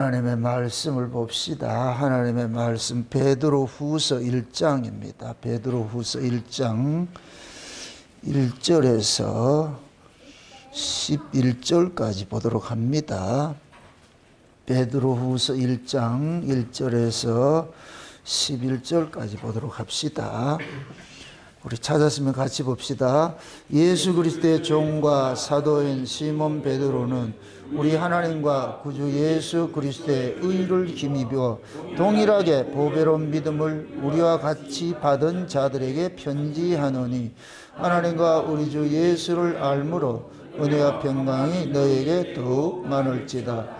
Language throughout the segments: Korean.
하나님의 말씀을 봅시다. 하나님의 말씀 베드로후서 1장입니다. 베드로후서 1장 1절에서 11절까지 보도록 합니다. 베드로후서 1장 1절에서 11절까지 보도록 합시다. 우리 찾았으면 같이 봅시다. 예수 그리스도의 종과 사도인 시몬 베드로는 우리 하나님과 구주 예수 그리스도의 의를 힘입어 동일하게 보배로운 믿음을 우리와 같이 받은 자들에게 편지하노니, 하나님과 우리 주 예수를 알므로 은혜와 평강이 너에게 더욱 많을지다.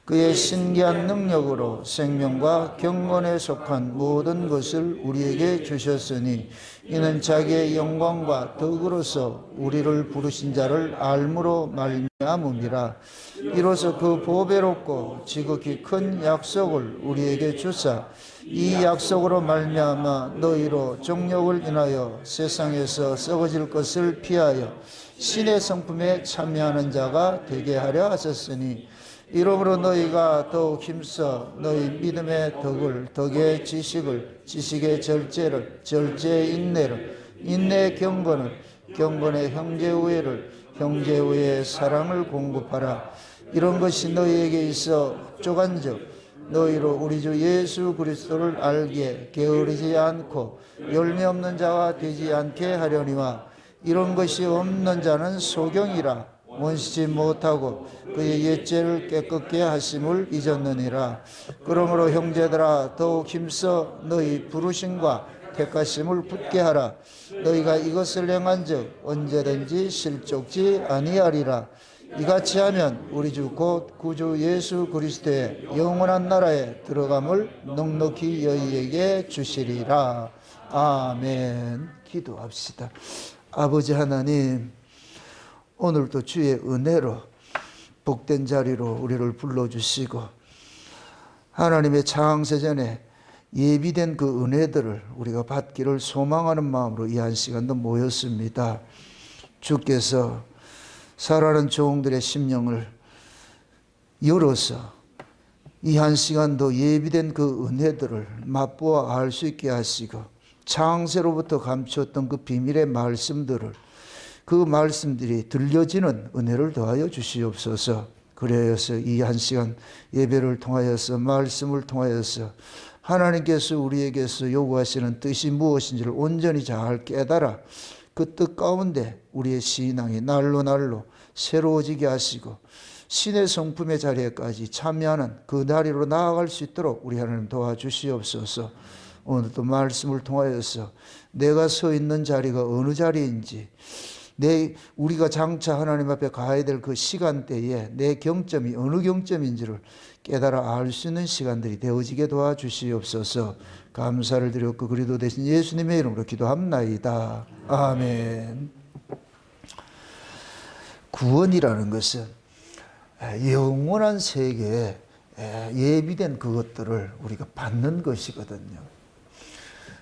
그의 신기한 능력으로 생명과 경건에 속한 모든 것을 우리에게 주셨으니, 이는 자기의 영광과 덕으로서 우리를 부르신 자를 알므로 말미암음이라. 이로써 그 보배롭고 지극히 큰 약속을 우리에게 주사 이 약속으로 말미암아 너희로 정욕을 인하여 세상에서 썩어질 것을 피하여 신의 성품에 참여하는 자가 되게 하려 하셨으니, 이러므로 너희가 더욱 힘써 너희 믿음의 덕을, 덕의 지식을, 지식의 절제를, 절제의 인내를, 인내의 경건을, 경건의 형제 우애를, 형제 우애의 사랑을 공급하라. 이런 것이 너희에게 있어 흡족한즉 너희로 우리 주 예수 그리스도를 알기에 게으르지 않고 열매 없는 자가 되지 않게 하려니와, 이런 것이 없는 자는 소경이라 원시지 못하고 그의 옛죄를 깨끗게 하심을 잊었느니라. 그러므로 형제들아, 더욱 힘써 너희 부르심과 택하심을 붙게 하라. 너희가 이것을 행한즉 언제든지 실족지 아니하리라. 이같이 하면 우리 주 곧 구주 예수 그리스도의 영원한 나라에 들어감을 넉넉히 너희에게 주시리라. 아멘. 기도합시다. 아버지 하나님, 오늘도 주의 은혜로 복된 자리로 우리를 불러주시고, 하나님의 창세전에 예비된 그 은혜들을 우리가 받기를 소망하는 마음으로 이 한 시간도 모였습니다. 주께서 살아가는 종들의 심령을 열어서 이 한 시간도 예비된 그 은혜들을 맛보아 알 수 있게 하시고, 창세로부터 감추었던 그 비밀의 말씀들을, 그 말씀들이 들려지는 은혜를 더하여 주시옵소서. 그래서 이 한 시간 예배를 통하여서, 말씀을 통하여서 하나님께서 우리에게서 요구하시는 뜻이 무엇인지를 온전히 잘 깨달아 그 뜻 가운데 우리의 신앙이 날로 날로 새로워지게 하시고, 신의 성품의 자리에까지 참여하는 그 자리로 나아갈 수 있도록 우리 하나님 도와주시옵소서. 오늘도 말씀을 통하여서 내가 서 있는 자리가 어느 자리인지, 우리가 장차 하나님 앞에 가야 될 그 시간대에 내 경점이 어느 경점인지를 깨달아 알 수 있는 시간들이 되어지게 도와주시옵소서. 감사를 드렸고 그리도 되신 예수님의 이름으로 기도합나이다. 아멘. 구원이라는 것은 영원한 세계에 예비된 그것들을 우리가 받는 것이거든요.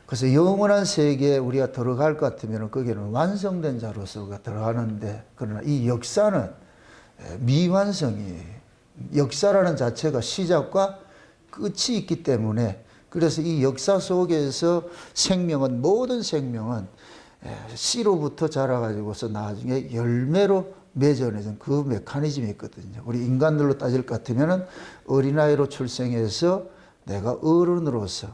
그래서 영원한 세계에 우리가 들어갈 것 같으면 거기는 완성된 자로서 우리가 들어가는데, 그러나 이 역사는 미완성이에요. 역사라는 자체가 시작과 끝이 있기 때문에, 그래서 이 역사 속에서 생명은, 모든 생명은 씨로부터 자라가지고서 나중에 열매로 맺어내는 그 메커니즘이 있거든요. 우리 인간들로 따질 것 같으면 어린아이로 출생해서 내가 어른으로서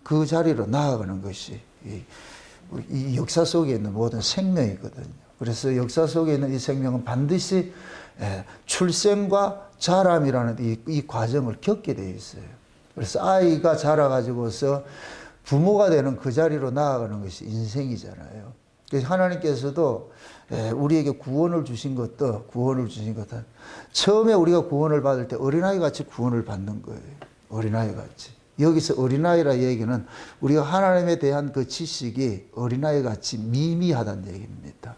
그 자리로 나아가는 것이 이 역사 속에 있는 모든 생명이거든요. 그래서 역사 속에 있는 이 생명은 반드시 출생과 자람이라는 이 과정을 겪게 되어 있어요. 그래서 아이가 자라가지고서 부모가 되는 그 자리로 나아가는 것이 인생이잖아요. 그래서 하나님께서도 우리에게 구원을 주신 것도 처음에 우리가 구원을 받을 때 어린아이 같이 구원을 받는 거예요. 어린아이 같이. 여기서 어린아이라 얘기는 우리가 하나님에 대한 그 지식이 어린아이 같이 미미하다는 얘기입니다.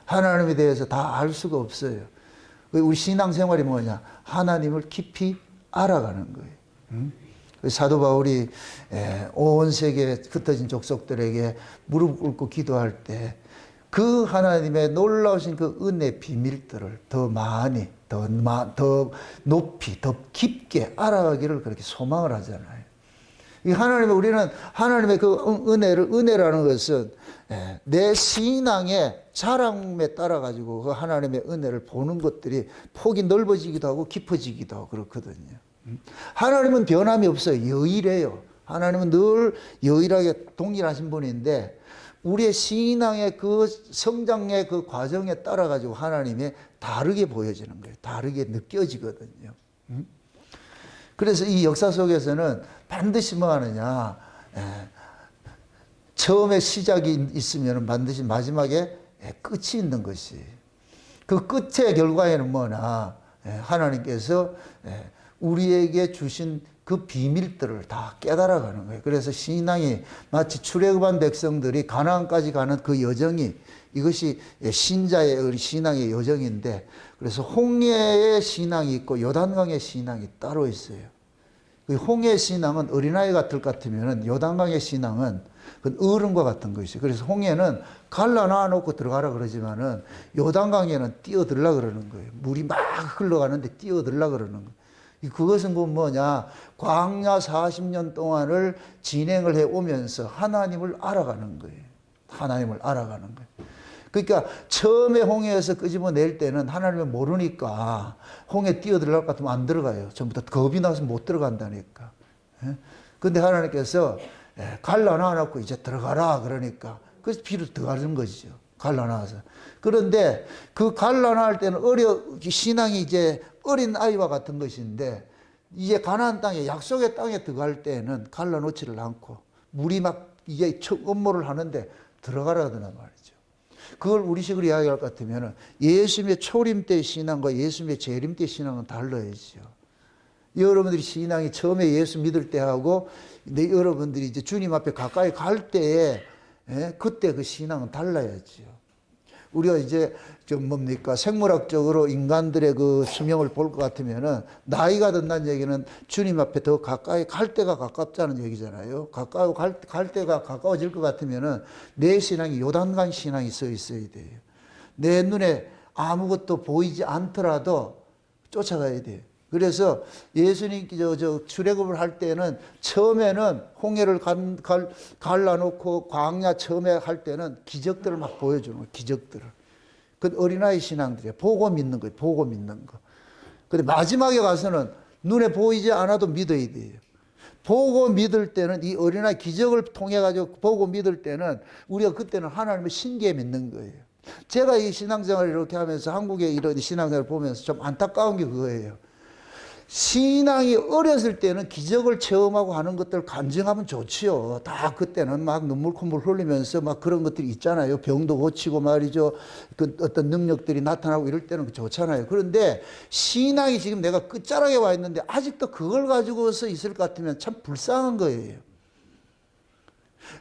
하나님에 대해서 다 알 수가 없어요. 우리 신앙생활이 뭐냐? 하나님을 깊이 알아가는 거예요. 사도 바울이 온 세계에 흩어진 족속들에게 무릎 꿇고 기도할 때 그 하나님의 놀라우신 그 은혜 비밀들을 더 많이, 더 높이, 더 깊게 알아가기를 그렇게 소망을 하잖아요. 이 우리는 하나님의 그 은혜라는 것은 내 신앙의 자랑에 따라 가지고 그 하나님의 은혜를 보는 것들이 폭이 넓어지기도 하고 깊어지기도 하고 그렇거든요. 하나님은 변함이 없어요. 유일해요. 하나님은 늘 유일하게 동일하신 분인데 우리의 신앙의 그 성장의 그 과정에 따라 가지고 하나님이 다르게 보여지는 거예요. 다르게 느껴지거든요. 그래서 이 역사 속에서는 반드시 뭐 하느냐, 처음에 시작이 있으면 반드시 마지막에 끝이 있는 것이. 그 끝의 결과에는 뭐냐, 하나님께서 우리에게 주신 그 비밀들을 다 깨달아가는 거예요. 그래서 신앙이 마치 출애굽한 백성들이 가나안까지 가는 그 여정이 이것이 신자의 신앙의 여정인데, 그래서 홍해의 신앙이 있고 요단강의 신앙이 따로 있어요. 그 홍해의 신앙은 어린아이 같으면 요단강의 신앙은 그 어른과 같은 것이죠. 그래서 홍해는 갈라놔 놓고 들어가라 그러지만은 요단강에는 뛰어들라 그러는 거예요. 물이 막 흘러가는데 뛰어들라 그러는 거예요. 그것은 뭐냐, 광야 40년 동안을 진행을 해 오면서 하나님을 알아가는 거예요. 하나님을 알아가는 거예요. 그러니까 처음에 홍해에서 끄집어낼 때는 하나님을 모르니까 홍해 뛰어들어갈 것 같으면 안 들어가요. 전부 다 겁이 나서 못 들어간다니까. 그런데 하나님께서 갈라놔 놓고 이제 들어가라 그러니까 그래서 피로 들어가는 것이죠. 갈라놔서. 그런데 그 갈라놔할 때는 신앙이 이제 어린 아이와 같은 것인데 이제 가나안 땅에 약속의 땅에 들어갈 때는 갈라놓지를 않고 물이 막 이제 업무를 하는데 들어가라 하더란 말이죠. 그걸 우리식으로 이야기할 것 같으면 예수님의 초림 때 신앙과 예수님의 재림 때 신앙은 달라야죠. 여러분들이 신앙이 처음에 예수 믿을 때하고 여러분들이 이제 주님 앞에 가까이 갈 때에 그때 그 신앙은 달라야죠. 우리가 이제 좀 뭡니까 생물학적으로 인간들의 그 수명을 볼 것 같으면은 나이가 든다는 얘기는 주님 앞에 더 가까이 갈 때가 가깝다는 얘기잖아요. 가까이 갈 때가 가까워질 것 같으면은 내 신앙이 요단강 신앙이 써 있어야 돼요. 내 눈에 아무것도 보이지 않더라도 쫓아가야 돼요. 그래서 예수님께서 출애굽을 할 때는 처음에는 홍해를 갈라놓고 광야 처음에 할 때는 기적들을 막 보여주는 거예요. 기적들을. 그 어린아이 신앙들이에요. 보고 믿는 거예요. 보고 믿는 거. 근데 마지막에 가서는 눈에 보이지 않아도 믿어야 돼요. 보고 믿을 때는 이 어린아이 기적을 통해 가지고 보고 믿을 때는 우리가 그때는 하나님의 신기에 믿는 거예요. 제가 이 신앙생활을 이렇게 하면서 한국의 이런 신앙생활을 보면서 좀 안타까운 게 그거예요. 신앙이 어렸을 때는 기적을 체험하고 하는 것들 간증하면 좋지요. 다 그때는 막 눈물 콧물 흘리면서 막 그런 것들이 있잖아요. 병도 고치고 말이죠. 그 어떤 능력들이 나타나고 이럴 때는 좋잖아요. 그런데 신앙이 지금 내가 끝자락에 와 있는데 아직도 그걸 가지고서 있을 것 같으면 참 불쌍한 거예요.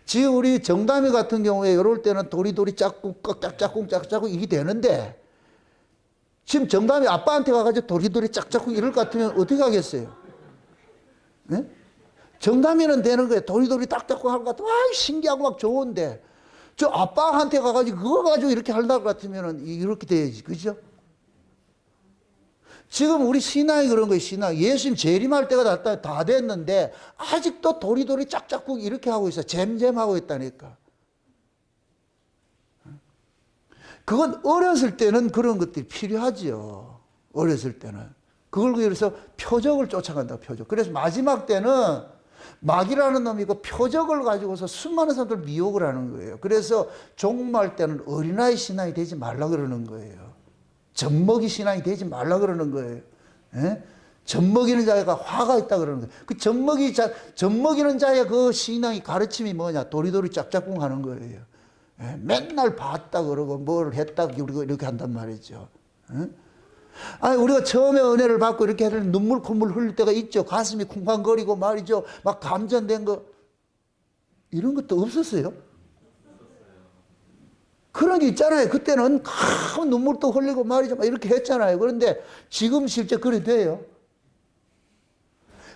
지금 우리 정담이 같은 경우에 이럴 때는 도리도리 짝꿍 이게 되는데 지금 정담이 아빠한테 가가지고 도리도리 짝짝꿍 이럴 것 같으면 어떻게 하겠어요? 네? 정담이는 되는 거예요. 도리도리 짝짝꿍 할 것 같으면 신기하고 막 좋은데 저 아빠한테 가가지고 그거 가지고 이렇게 할 것 같으면 이렇게 돼야지. 그죠? 지금 우리 신앙이 그런 거예요. 신앙. 예수님 재림할 때가 다 됐는데 아직도 도리도리 짝짝꿍 이렇게 하고 있어. 잼잼하고 있다니까. 그건 어렸을 때는 그런 것들이 필요하지요. 어렸을 때는. 그걸 그래서 표적을 쫓아간다, 표적. 그래서 마지막 때는 마귀라는 놈이 그 표적을 가지고서 수많은 사람들 미혹을 하는 거예요. 그래서 종말 때는 어린아이 신앙이 되지 말라 그러는 거예요. 젖먹이 신앙이 되지 말라 그러는 거예요. 예? 젖먹이는 자가 화가 있다 그러는 거예요. 그 젖먹이는 자의 그 신앙이 가르침이 뭐냐? 도리도리 짝짝꿍 하는 거예요. 맨날 봤다 그러고 뭘 했다 그러고 이렇게 한단 말이죠. 아니 우리가 처음에 은혜를 받고 이렇게 하면 눈물 콧물 흘릴 때가 있죠. 가슴이 쿵쾅거리고 말이죠. 막 감전된 거 이런 것도 없었어요. 그런 게 있잖아요. 그때는 큰 눈물도 흘리고 말이죠. 막 이렇게 했잖아요. 그런데 지금 실제 그래 돼요.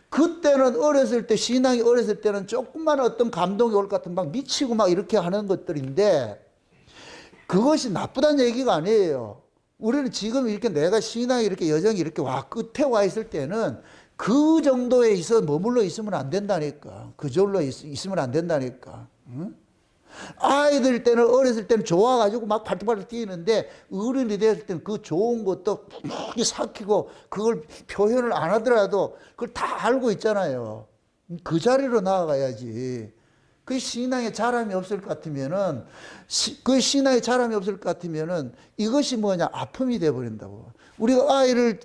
그때는 어렸을 때 신앙이 어렸을 때는 조금만 어떤 감동이 올 것 같으면 막 미치고 막 이렇게 하는 것들인데 그것이 나쁘다는 얘기가 아니에요. 우리는 지금 이렇게 내가 신앙이 이렇게 여정이 이렇게 끝에 와 있을 때는 그 정도에 있어 머물러 있으면 안 된다니까. 그 정도로 있으면 안 된다니까. 응? 아이들 때는 어렸을 때는 좋아가지고 막 발톱발톱 뛰는데 어른이 됐을 때는 그 좋은 것도 푹 삭히고 그걸 표현을 안 하더라도 그걸 다 알고 있잖아요. 그 자리로 나아가야지. 그 신앙에 자람이 없을 것 같으면은, 그 신앙에 자람이 없을 것 같으면은 이것이 뭐냐, 아픔이 돼버린다고. 우리가 아이를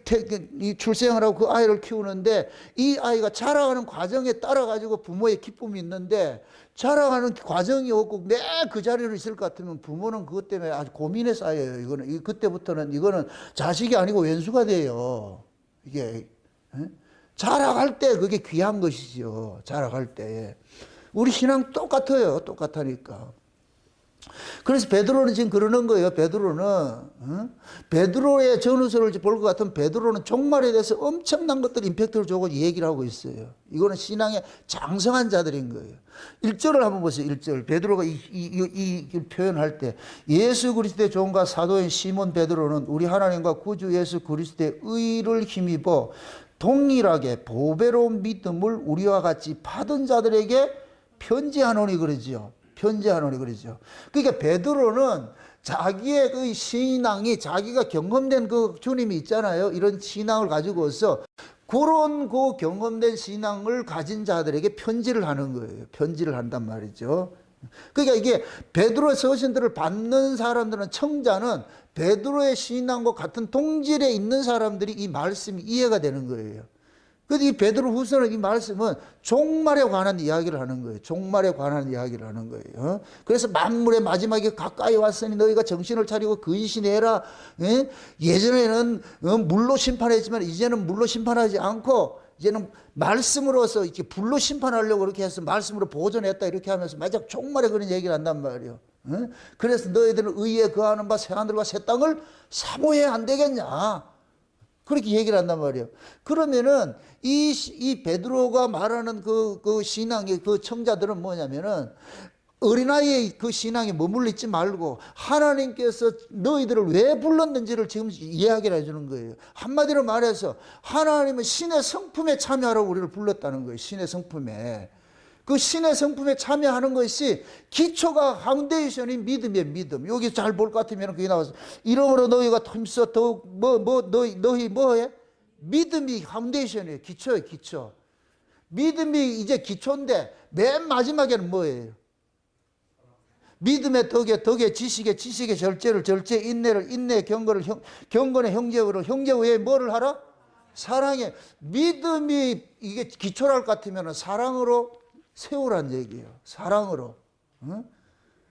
출생을 하고 그 아이를 키우는데 이 아이가 자라가는 과정에 따라가지고 부모의 기쁨이 있는데 자라가는 과정이 없고 매 그 자리로 있을 것 같으면 부모는 그것 때문에 아주 고민에 쌓여요. 이거는, 그때부터는 이거는 자식이 아니고 왼수가 돼요. 이게. 자라갈 때 그게 귀한 것이죠. 자라갈 때. 우리 신앙 똑같아요. 똑같으니까. 그래서 베드로는 지금 그러는 거예요. 베드로의 전후서를 볼 것 같으면 베드로는 종말에 대해서 엄청난 것들 임팩트를 주고 얘기를 하고 있어요. 이거는 신앙의 장성한 자들인 거예요. 1절을 한번 보세요. 1절. 베드로가 이 표현할 때 예수 그리스도의 종과 사도인 시몬 베드로는 우리 하나님과 구주 예수 그리스도의 의를 힘입어 동일하게 보배로운 믿음을 우리와 같이 받은 자들에게 편지하노니 그러지요. 편지하노니 그러죠. 그러니까 베드로는 자기의 그 신앙이 자기가 경험된 그 주님이 있잖아요. 이런 신앙을 가지고서 그런 그 경험된 신앙을 가진 자들에게 편지를 하는 거예요. 편지를 한단 말이죠. 그러니까 이게 베드로의 서신들을 받는 사람들은, 청자는 베드로의 신앙과 같은 동질에 있는 사람들이 이 말씀이 이해가 되는 거예요. 그런데 이 베드로 후서는 이 말씀은 종말에 관한 이야기를 하는 거예요. 종말에 관한 이야기를 하는 거예요. 그래서 만물의 마지막에 가까이 왔으니 너희가 정신을 차리고 근신해라. 예전에는 물로 심판했지만 이제는 물로 심판하지 않고 이제는 말씀으로서 이렇게 불로 심판하려고 그렇게 해서 말씀으로 보존했다 이렇게 하면서 마지막 종말에 그런 얘기를 한단 말이에요. 그래서 너희들은 의에 거하는 바 새하늘과 새 땅을 사모해야 안 되겠냐. 그렇게 얘기를 한단 말이에요. 그러면은 이 베드로가 말하는 그 신앙의 그 청자들은 뭐냐면은 어린아이의 그 신앙에 머물러 있지 말고 하나님께서 너희들을 왜 불렀는지를 지금 이야기를 해주는 거예요. 한마디로 말해서 하나님은 신의 성품에 참여하라고 우리를 불렀다는 거예요. 신의 성품에. 그 신의 성품에 참여하는 것이 기초가 파운데이션인 믿음이에요. 믿음. 여기 잘 볼 것 같으면 그게 나와서 이러므로 너희가 힘써 더욱 너희 뭐해? 믿음이 파운데이션이에요. 기초예요. 기초. 믿음이 이제 기초인데 맨 마지막에는 뭐예요? 믿음의 덕에 지식의 절제를 절제, 인내를 인내, 경건의 형제를 형제 외에 뭐를 하라? 사랑해. 믿음이 이게 기초랄 것 같으면 사랑으로 세우란 얘기예요. 사랑으로.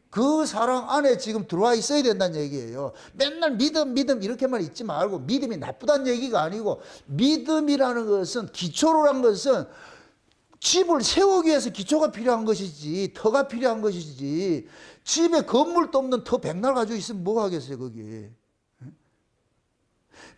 그 사랑 안에 지금 들어와 있어야 된다는 얘기예요. 맨날 믿음 이렇게만 있지 말고, 믿음이 나쁘다는 얘기가 아니고, 믿음이라는 것은, 기초로란 것은 집을 세우기 위해서 기초가 필요한 것이지, 터가 필요한 것이지, 집에 건물도 없는 터 백날 가지고 있으면 뭐 하겠어요, 거기.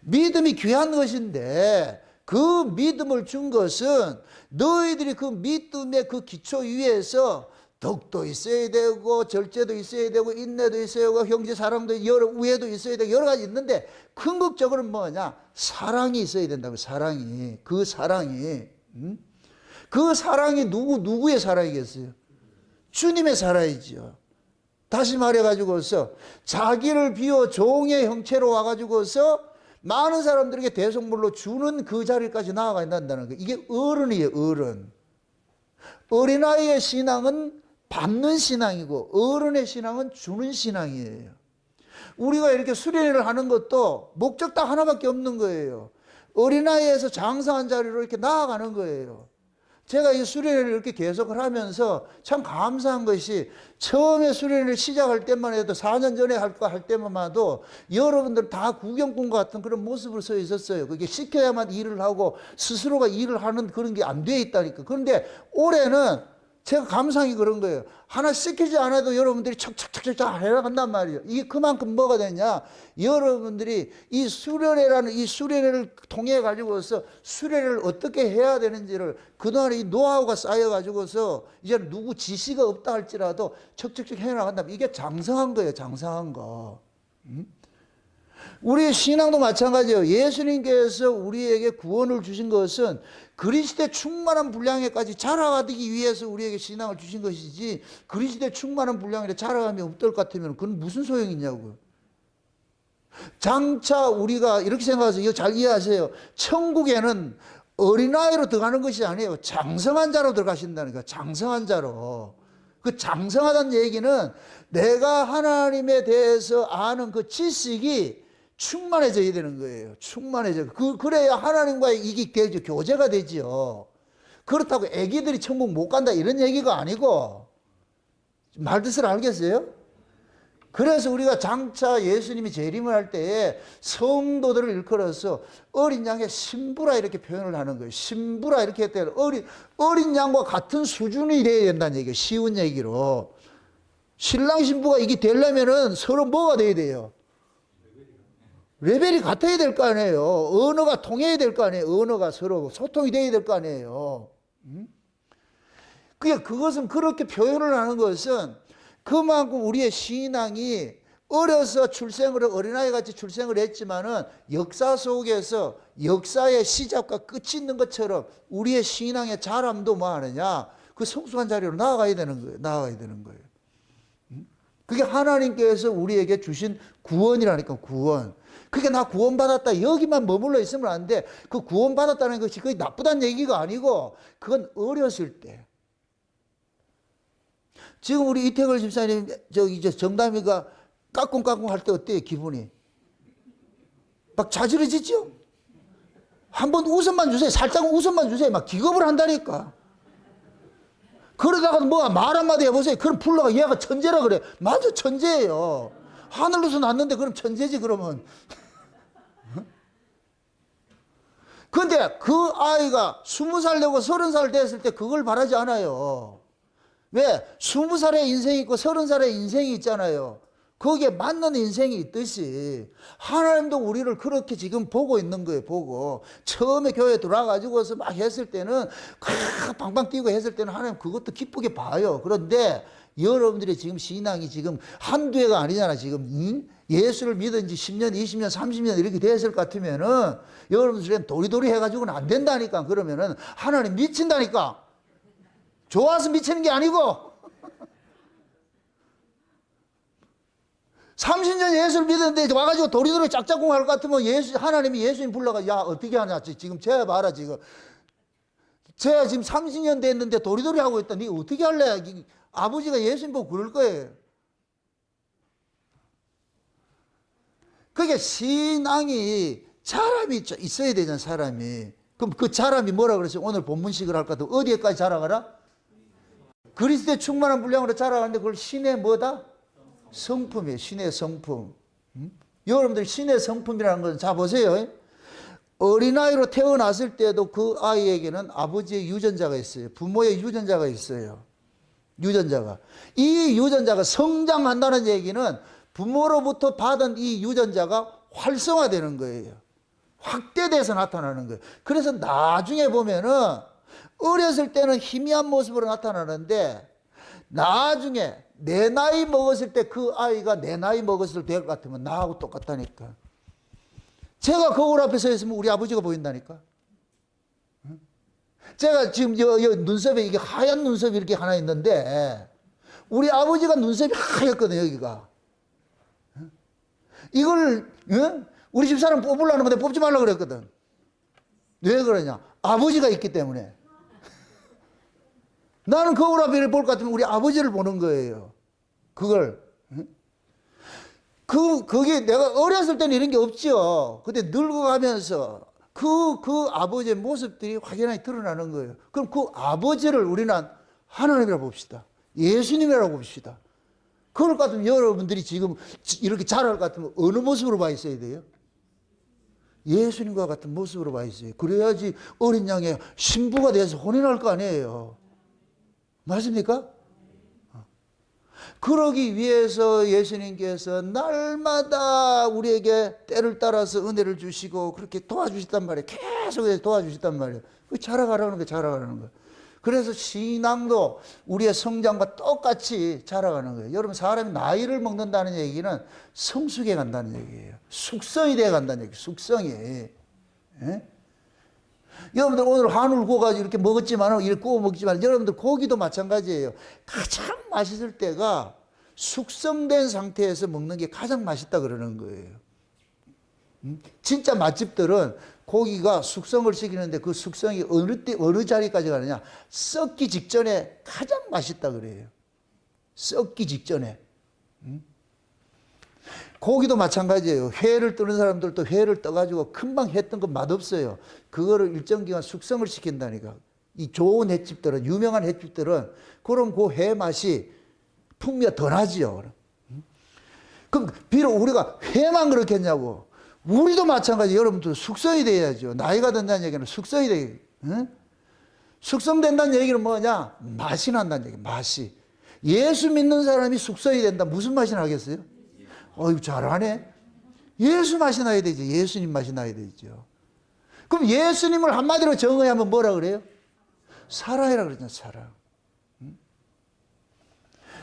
믿음이 귀한 것인데 그 믿음을 준 것은 너희들이 그 믿음의 그 기초 위에서 덕도 있어야 되고 절제도 있어야 되고 인내도 있어야 되고 형제 사랑도 여러 우애도 있어야 되고 여러 가지 있는데 궁극적으로는 뭐냐? 사랑이 있어야 된다고. 사랑이. 그 사랑이. 그 사랑이 누구의 사랑이겠어요? 주님의 사랑이지요. 다시 말해가지고서 자기를 비워 종의 형체로 와가지고서 많은 사람들에게 대성물로 주는 그 자리까지 나아가야 한다는 거예요. 이게 어른이에요. 어른. 어린아이의 신앙은 받는 신앙이고 어른의 신앙은 주는 신앙이에요. 우리가 이렇게 수련회를 하는 것도 목적 딱 하나밖에 없는 거예요. 어린아이에서 장성한 자리로 이렇게 나아가는 거예요. 제가 이 수련회를 이렇게 계속을 하면서 참 감사한 것이 처음에 수련회를 시작할 때만 해도 4년 전에 할 때만 해도 여러분들 다 구경꾼과 같은 그런 모습을 서 있었어요. 그게 시켜야만 일을 하고 스스로가 일을 하는 그런 게 안 돼 있다니까. 그런데 올해는 제가 감상이 그런 거예요. 하나 시키지 않아도 여러분들이 척척척척 해나간단 말이에요. 이게 그만큼 뭐가 되냐? 여러분들이 이 수련회라는 이 수련회를 통해 가지고서 수련회를 어떻게 해야 되는지를 그동안에 이 노하우가 쌓여 가지고서 이제 누구 지시가 없다 할지라도 척척척 해나간다면 이게 장성한 거예요. 장성한 거. 우리의 신앙도 마찬가지예요. 예수님께서 우리에게 구원을 주신 것은 그리스도의 충만한 분량에까지 자라가기 위해서 우리에게 신앙을 주신 것이지 그리스도의 충만한 분량에 자라감이 없을 것 같으면 그건 무슨 소용이 있냐고요. 장차 우리가 이렇게 생각해서 이거 잘 이해하세요. 천국에는 어린아이로 들어가는 것이 아니에요. 장성한 자로 들어가신다니까. 장성한 자로. 그 장성하다는 얘기는 내가 하나님에 대해서 아는 그 지식이 충만해져야 되는 거예요. 충만해져. 그래야 하나님과의 이게 되죠. 교제가 되지요. 그렇다고 애기들이 천국 못 간다 이런 얘기가 아니고 말 뜻을 알겠어요? 그래서 우리가 장차 예수님이 재림을 할 때에 성도들을 일컬어서 어린 양의 신부라 이렇게 표현을 하는 거예요. 신부라 이렇게 했을 때 어린 양과 같은 수준이 돼야 된다는 얘기예요. 쉬운 얘기로. 신랑 신부가 이게 되려면은 서로 뭐가 돼야 돼요? 레벨이 같아야 될 거 아니에요. 언어가 통해야 될 거 아니에요. 언어가 서로 소통이 돼야 될 거 아니에요. 그것은 그렇게 표현을 하는 것은 그만큼 우리의 신앙이 어려서 어린아이 같이 출생을 했지만은 역사 속에서 역사의 시작과 끝이 있는 것처럼 우리의 신앙의 자람도 뭐 하느냐? 그 성숙한 자리로 나아가야 되는 거예요. 나아가야 되는 거예요. 그게 하나님께서 우리에게 주신 구원이라니까, 구원. 그게 나 구원받았다. 여기만 머물러 있으면 안 돼. 그 구원받았다는 것이 그게 나쁘다는 얘기가 아니고, 그건 어렸을 때. 지금 우리 이태걸 집사님, 정담이가 까꿍까꿍 할 때 어때요, 기분이? 막 자지러지죠? 한번 웃음만 주세요. 살짝 웃음만 주세요. 막 기겁을 한다니까. 그러다가 뭐 말 한마디 해보세요. 그럼 불러가 얘가 천재라 그래. 맞아, 천재예요. 하늘로서 났는데 그럼 천재지, 그러면. 근데 그 아이가 20살 되고 30살 됐을 때 그걸 바라지 않아요. 왜? 20살의 인생이 있고 30살의 인생이 있잖아요. 거기에 맞는 인생이 있듯이 하나님도 우리를 그렇게 지금 보고 있는 거예요. 보고 처음에 교회에 들어와가지고서 막 했을 때는 방방 뛰고 했을 때는 하나님 그것도 기쁘게 봐요. 그런데 여러분들의 지금 신앙이 지금 한두 해가 아니잖아. 지금 예수를 믿은 지 10년, 20년, 30년 이렇게 됐을 것 같으면은 여러분들은 도리도리 해가지고는 안 된다니까. 그러면은 하나님 미친다니까. 좋아서 미치는 게 아니고 30년 예수를 믿었는데 와가지고 도리도리 짝짝꿍 할 것 같으면 하나님이 예수님 불러가 야 어떻게 하냐 지금 쟤 봐라 지금 쟤 지금 30년 됐는데 도리도리 하고 있다. 니 어떻게 할래? 아버지가 예수님 보고 그럴 거예요. 그게 신앙이 사람이 있어야 되잖아. 사람이. 그럼 그 사람이 뭐라 그랬어요? 오늘 본문식을 할 것 같으면 어디에까지 자라가라? 그리스도의 충만한 분량으로 자라가는데 그걸 신의 뭐다? 성품이에요. 신의 성품. 여러분들 신의 성품이라는 것은 자 보세요. 어린아이로 태어났을 때도 그 아이에게는 아버지의 유전자가 있어요. 부모의 유전자가 있어요. 유전자가. 이 유전자가 성장한다는 얘기는 부모로부터 받은 이 유전자가 활성화되는 거예요. 확대돼서 나타나는 거예요. 그래서 나중에 보면은 어렸을 때는 희미한 모습으로 나타나는데 나중에 내 나이 먹었을 때 그 아이가 내 나이 먹었을 때 같으면 나하고 똑같다니까. 제가 거울 앞에 서 있으면 우리 아버지가 보인다니까. 제가 지금 눈썹에 이게 하얀 눈썹이 이렇게 하나 있는데 우리 아버지가 눈썹이 하얗거든요, 여기가. 이걸 우리 집사람 뽑으려는 건데 뽑지 말라고 그랬거든. 왜 그러냐? 아버지가 있기 때문에. 나는 거울 앞에 볼 것 같으면 우리 아버지를 보는 거예요. 그걸. 그게 내가 어렸을 때는 이런 게 없죠. 근데 늙어가면서 그 아버지의 모습들이 확연하게 드러나는 거예요. 그럼 그 아버지를 우리는 하나님이라고 봅시다. 예수님이라고 봅시다. 그럴 것 같으면 여러분들이 지금 이렇게 자랄 것 같으면 어느 모습으로 봐 있어야 돼요? 예수님과 같은 모습으로 봐 있어요. 그래야지 어린 양의 신부가 돼서 혼인할 거 아니에요. 맞습니까? 그러기 위해서 예수님께서 날마다 우리에게 때를 따라서 은혜를 주시고 그렇게 도와주셨단 말이에요. 계속 도와주셨단 말이에요. 그 자라가라는 거, 자라가라는 거. 그래서 신앙도 우리의 성장과 똑같이 자라가는 거예요. 여러분, 사람이 나이를 먹는다는 얘기는 성숙해 간다는 얘기예요. 숙성이 돼 간다는 얘기예요. 숙성이. 예? 여러분들 오늘 한우를 구워가지고 이렇게 먹었지만, 이렇게 구워 먹지만, 여러분들 고기도 마찬가지예요. 가장 맛있을 때가 숙성된 상태에서 먹는 게 가장 맛있다 그러는 거예요. 진짜 맛집들은 고기가 숙성을 시키는데 그 숙성이 어느 자리까지 가느냐? 썩기 직전에 가장 맛있다 그래요. 썩기 직전에. 고기도 마찬가지예요. 회를 뜨는 사람들도 회를 떠가지고 금방 회 뜬 건 맛없어요. 그거를 일정 기간 숙성을 시킨다니까. 이 좋은 횟집들은, 유명한 횟집들은 그럼 그 회 맛이 풍미가 더 나지요. 그럼 비록 우리가 회만 그렇겠냐고. 우리도 마찬가지. 여러분들 숙성이 돼야죠. 나이가 든다는 얘기는 숙성이 돼. 응? 숙성된다는 얘기는 뭐냐? 맛이 난다는 얘기. 맛이. 예수 믿는 사람이 숙성이 된다. 무슨 맛이 나겠어요? 어이, 잘하네. 예수 맛이 나야 되지. 예수님 맛이 나야 되죠. 그럼 예수님을 한마디로 정의하면 뭐라 그래요? 사랑이라 그러잖아요. 사랑.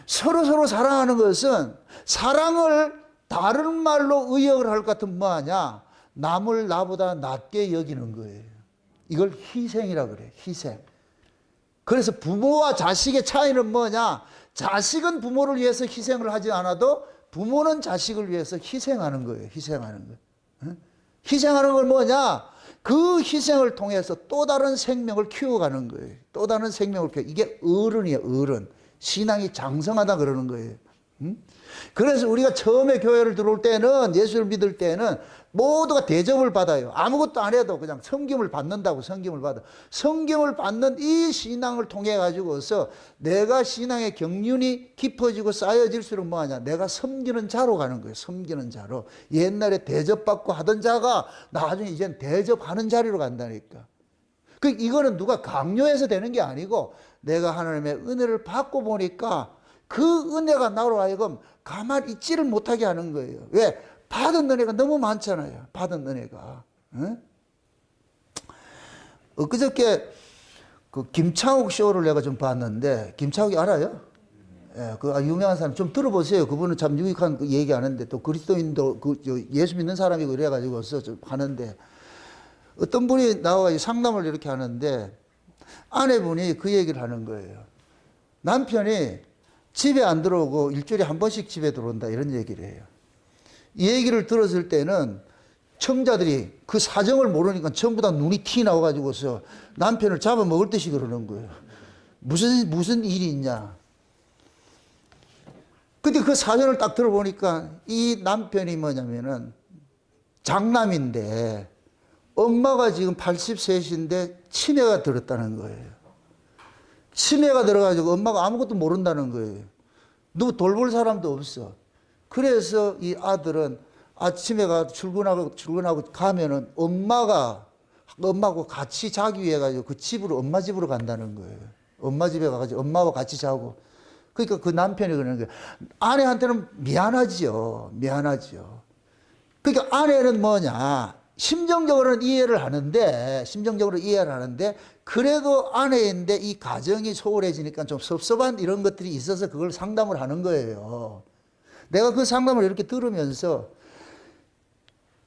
서로 사랑하는 것은 사랑을 다른 말로 의역을 할 것 같으면 뭐하냐? 남을 나보다 낮게 여기는 거예요. 이걸 희생이라 그래요. 희생. 그래서 부모와 자식의 차이는 뭐냐? 자식은 부모를 위해서 희생을 하지 않아도 부모는 자식을 위해서 희생하는 거예요. 희생하는 거. 희생하는 건 뭐냐? 그 희생을 통해서 또 다른 생명을 키워가는 거예요. 또 다른 생명을 키워. 이게 어른이에요. 어른. 신앙이 장성하다 그러는 거예요. 그래서 우리가 처음에 교회를 들어올 때는, 예수를 믿을 때는 모두가 대접을 받아요. 아무것도 안 해도 그냥 섬김을 받는다고. 섬김을 받아. 섬김을 받는 이 신앙을 통해 가지고서 내가 신앙의 경륜이 깊어지고 쌓여질수록 뭐하냐? 내가 섬기는 자로 가는 거예요. 섬기는 자로. 옛날에 대접받고 하던 자가 나중에 이제는 대접하는 자리로 간다니까. 이거는 누가 강요해서 되는 게 아니고 내가 하나님의 은혜를 받고 보니까 그 은혜가 나로 하여금 가만히 있지를 못하게 하는 거예요. 왜? 받은 은혜가 너무 많잖아요. 받은 은혜가. 응? 엊그저께 그 김창욱 쇼를 내가 좀 봤는데, 김창욱이 알아요? 예, 그 유명한 사람 좀 들어보세요. 그분은 참 유익한 그 얘기 하는데, 또 그리스도인도 예수 믿는 사람이고 이래가지고서 좀 하는데, 어떤 분이 나와서 상담을 이렇게 하는데, 아내분이 그 얘기를 하는 거예요. 남편이 집에 안 들어오고 일주일에 한 번씩 집에 들어온다, 이런 얘기를 해요. 이 얘기를 들었을 때는 청자들이 그 사정을 모르니까 전부 다 눈이 티 나와가지고서 남편을 잡아먹을 듯이 그러는 거예요. 무슨 일이 있냐. 근데 그 사정을 딱 들어보니까 이 남편이 뭐냐면은 장남인데 엄마가 지금 83인데 치매가 들었다는 거예요. 치매가 들어가지고 엄마가 아무것도 모른다는 거예요. 누구 돌볼 사람도 없어. 그래서 이 아들은 아침에 출근하고 가면은 엄마하고 같이 자기 위해 가지고 그 집으로, 엄마 집으로 간다는 거예요. 엄마 집에 가가지고 엄마와 같이 자고. 그러니까 그 남편이 그러는 거예요. 아내한테는 미안하지요. 미안하지요. 그러니까 아내는 뭐냐. 심정적으로는 이해를 하는데, 그래도 아내인데 이 가정이 소홀해지니까 좀 섭섭한 이런 것들이 있어서 그걸 상담을 하는 거예요. 내가 그 상담을 이렇게 들으면서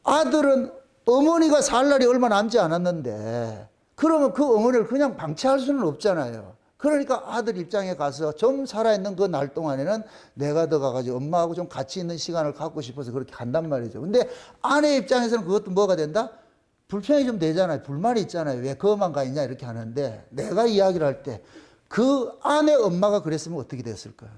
아들은 어머니가 살 날이 얼마 남지 않았는데, 그러면 그 어머니를 그냥 방치할 수는 없잖아요. 그러니까 아들 입장에 가서 좀 살아있는 그 날 동안에는 내가 더 가가지고 엄마하고 좀 같이 있는 시간을 갖고 싶어서 그렇게 간단 말이죠. 근데 아내 입장에서는 그것도 뭐가 된다? 불편이 좀 되잖아요. 불만이 있잖아요. 왜 그것만 가 있냐 이렇게 하는데, 내가 이야기를 할 때 그 아내 엄마가 그랬으면 어떻게 됐을까요?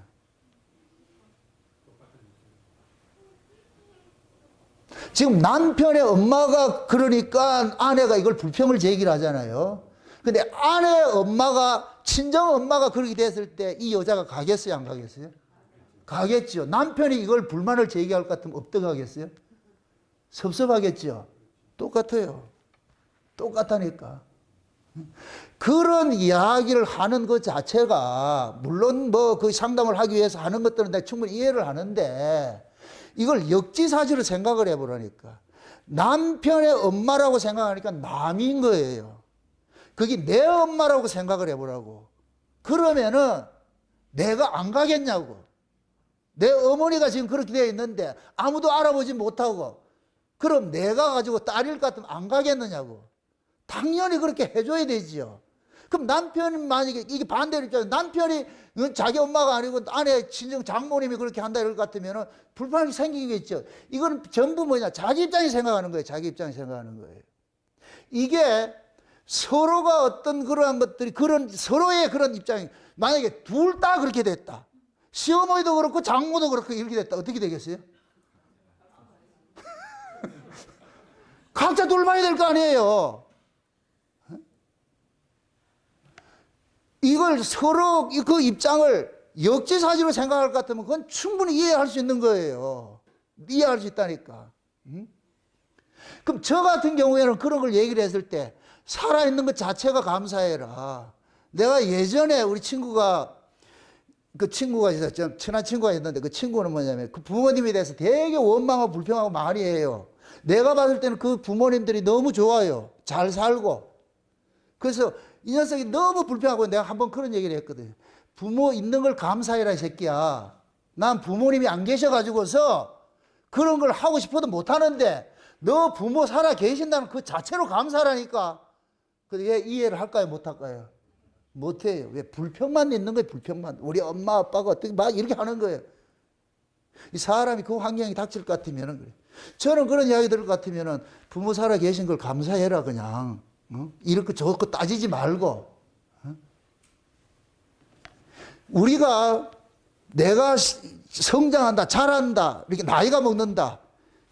지금 남편의 엄마가 그러니까 아내가 이걸 불평을 제기를 하잖아요. 근데 아내 엄마가, 친정 엄마가 그렇게 됐을 때 이 여자가 가겠어요, 안 가겠어요? 가겠죠. 남편이 이걸 불만을 제기할 것 같으면 어떡하겠어요? 섭섭하겠죠. 똑같아요. 똑같다니까. 그런 이야기를 하는 것 자체가, 물론 뭐 그 상담을 하기 위해서 하는 것들은 내가 충분히 이해를 하는데, 이걸 역지사지로 생각을 해보라니까. 남편의 엄마라고 생각하니까 남인 거예요. 그게 내 엄마라고 생각을 해보라고. 그러면은 내가 안 가겠냐고. 내 어머니가 지금 그렇게 되어 있는데 아무도 알아보지 못하고, 그럼 내가 가지고 딸일 것 같으면 안 가겠느냐고. 당연히 그렇게 해줘야 되지요. 그럼 남편이 만약에 이게 반대로 입장에 남편이 자기 엄마가 아니고 아내 친정 장모님이 그렇게 한다 이럴 것 같으면 불편이 생기겠죠. 이거는 전부 뭐냐, 자기 입장에 생각하는 거예요. 자기 입장에 생각하는 거예요. 이게 서로가 어떤 그러한 것들이, 그런 서로의 그런 입장이, 만약에 둘 다 그렇게 됐다, 시어머니도 그렇고 장모도 그렇고 이렇게 됐다, 어떻게 되겠어요? 각자 돌봐야 될 거 아니에요. 이걸 서로 그 입장을 역지사지로 생각할 것 같으면 그건 충분히 이해할 수 있는 거예요. 이해할 수 있다니까. 그럼 저 같은 경우에는 그런 걸 얘기를 했을 때 살아있는 것 자체가 감사해라. 내가 예전에 우리 친구가, 그 친구가 있었죠. 친한 친구가 있는데 그 친구는 뭐냐면 그 부모님에 대해서 되게 원망하고 불평하고 많이 해요. 내가 봤을 때는 그 부모님들이 너무 좋아요. 잘 살고. 그래서 이 녀석이 너무 불평하고, 내가 한번 그런 얘기를 했거든요. 부모 있는 걸 감사해라, 이 새끼야. 난 부모님이 안 계셔가지고서 그런 걸 하고 싶어도 못하는데 너 부모 살아 계신다는 그 자체로 감사하라니까. 근데 얘 이해를 할까요, 못할까요? 못해요. 왜? 불평만 있는 거예요, 불평만. 우리 엄마 아빠가 어떻게 막 이렇게 하는 거예요. 이 사람이 그 환경이 닥칠 것 같으면 그래. 저는 그런 이야기 들을 것 같으면 부모 살아 계신 걸 감사해라, 그냥. 이렇게 저렇게 따지지 말고. 우리가 내가 성장한다, 자란다, 이렇게 나이가 먹는다.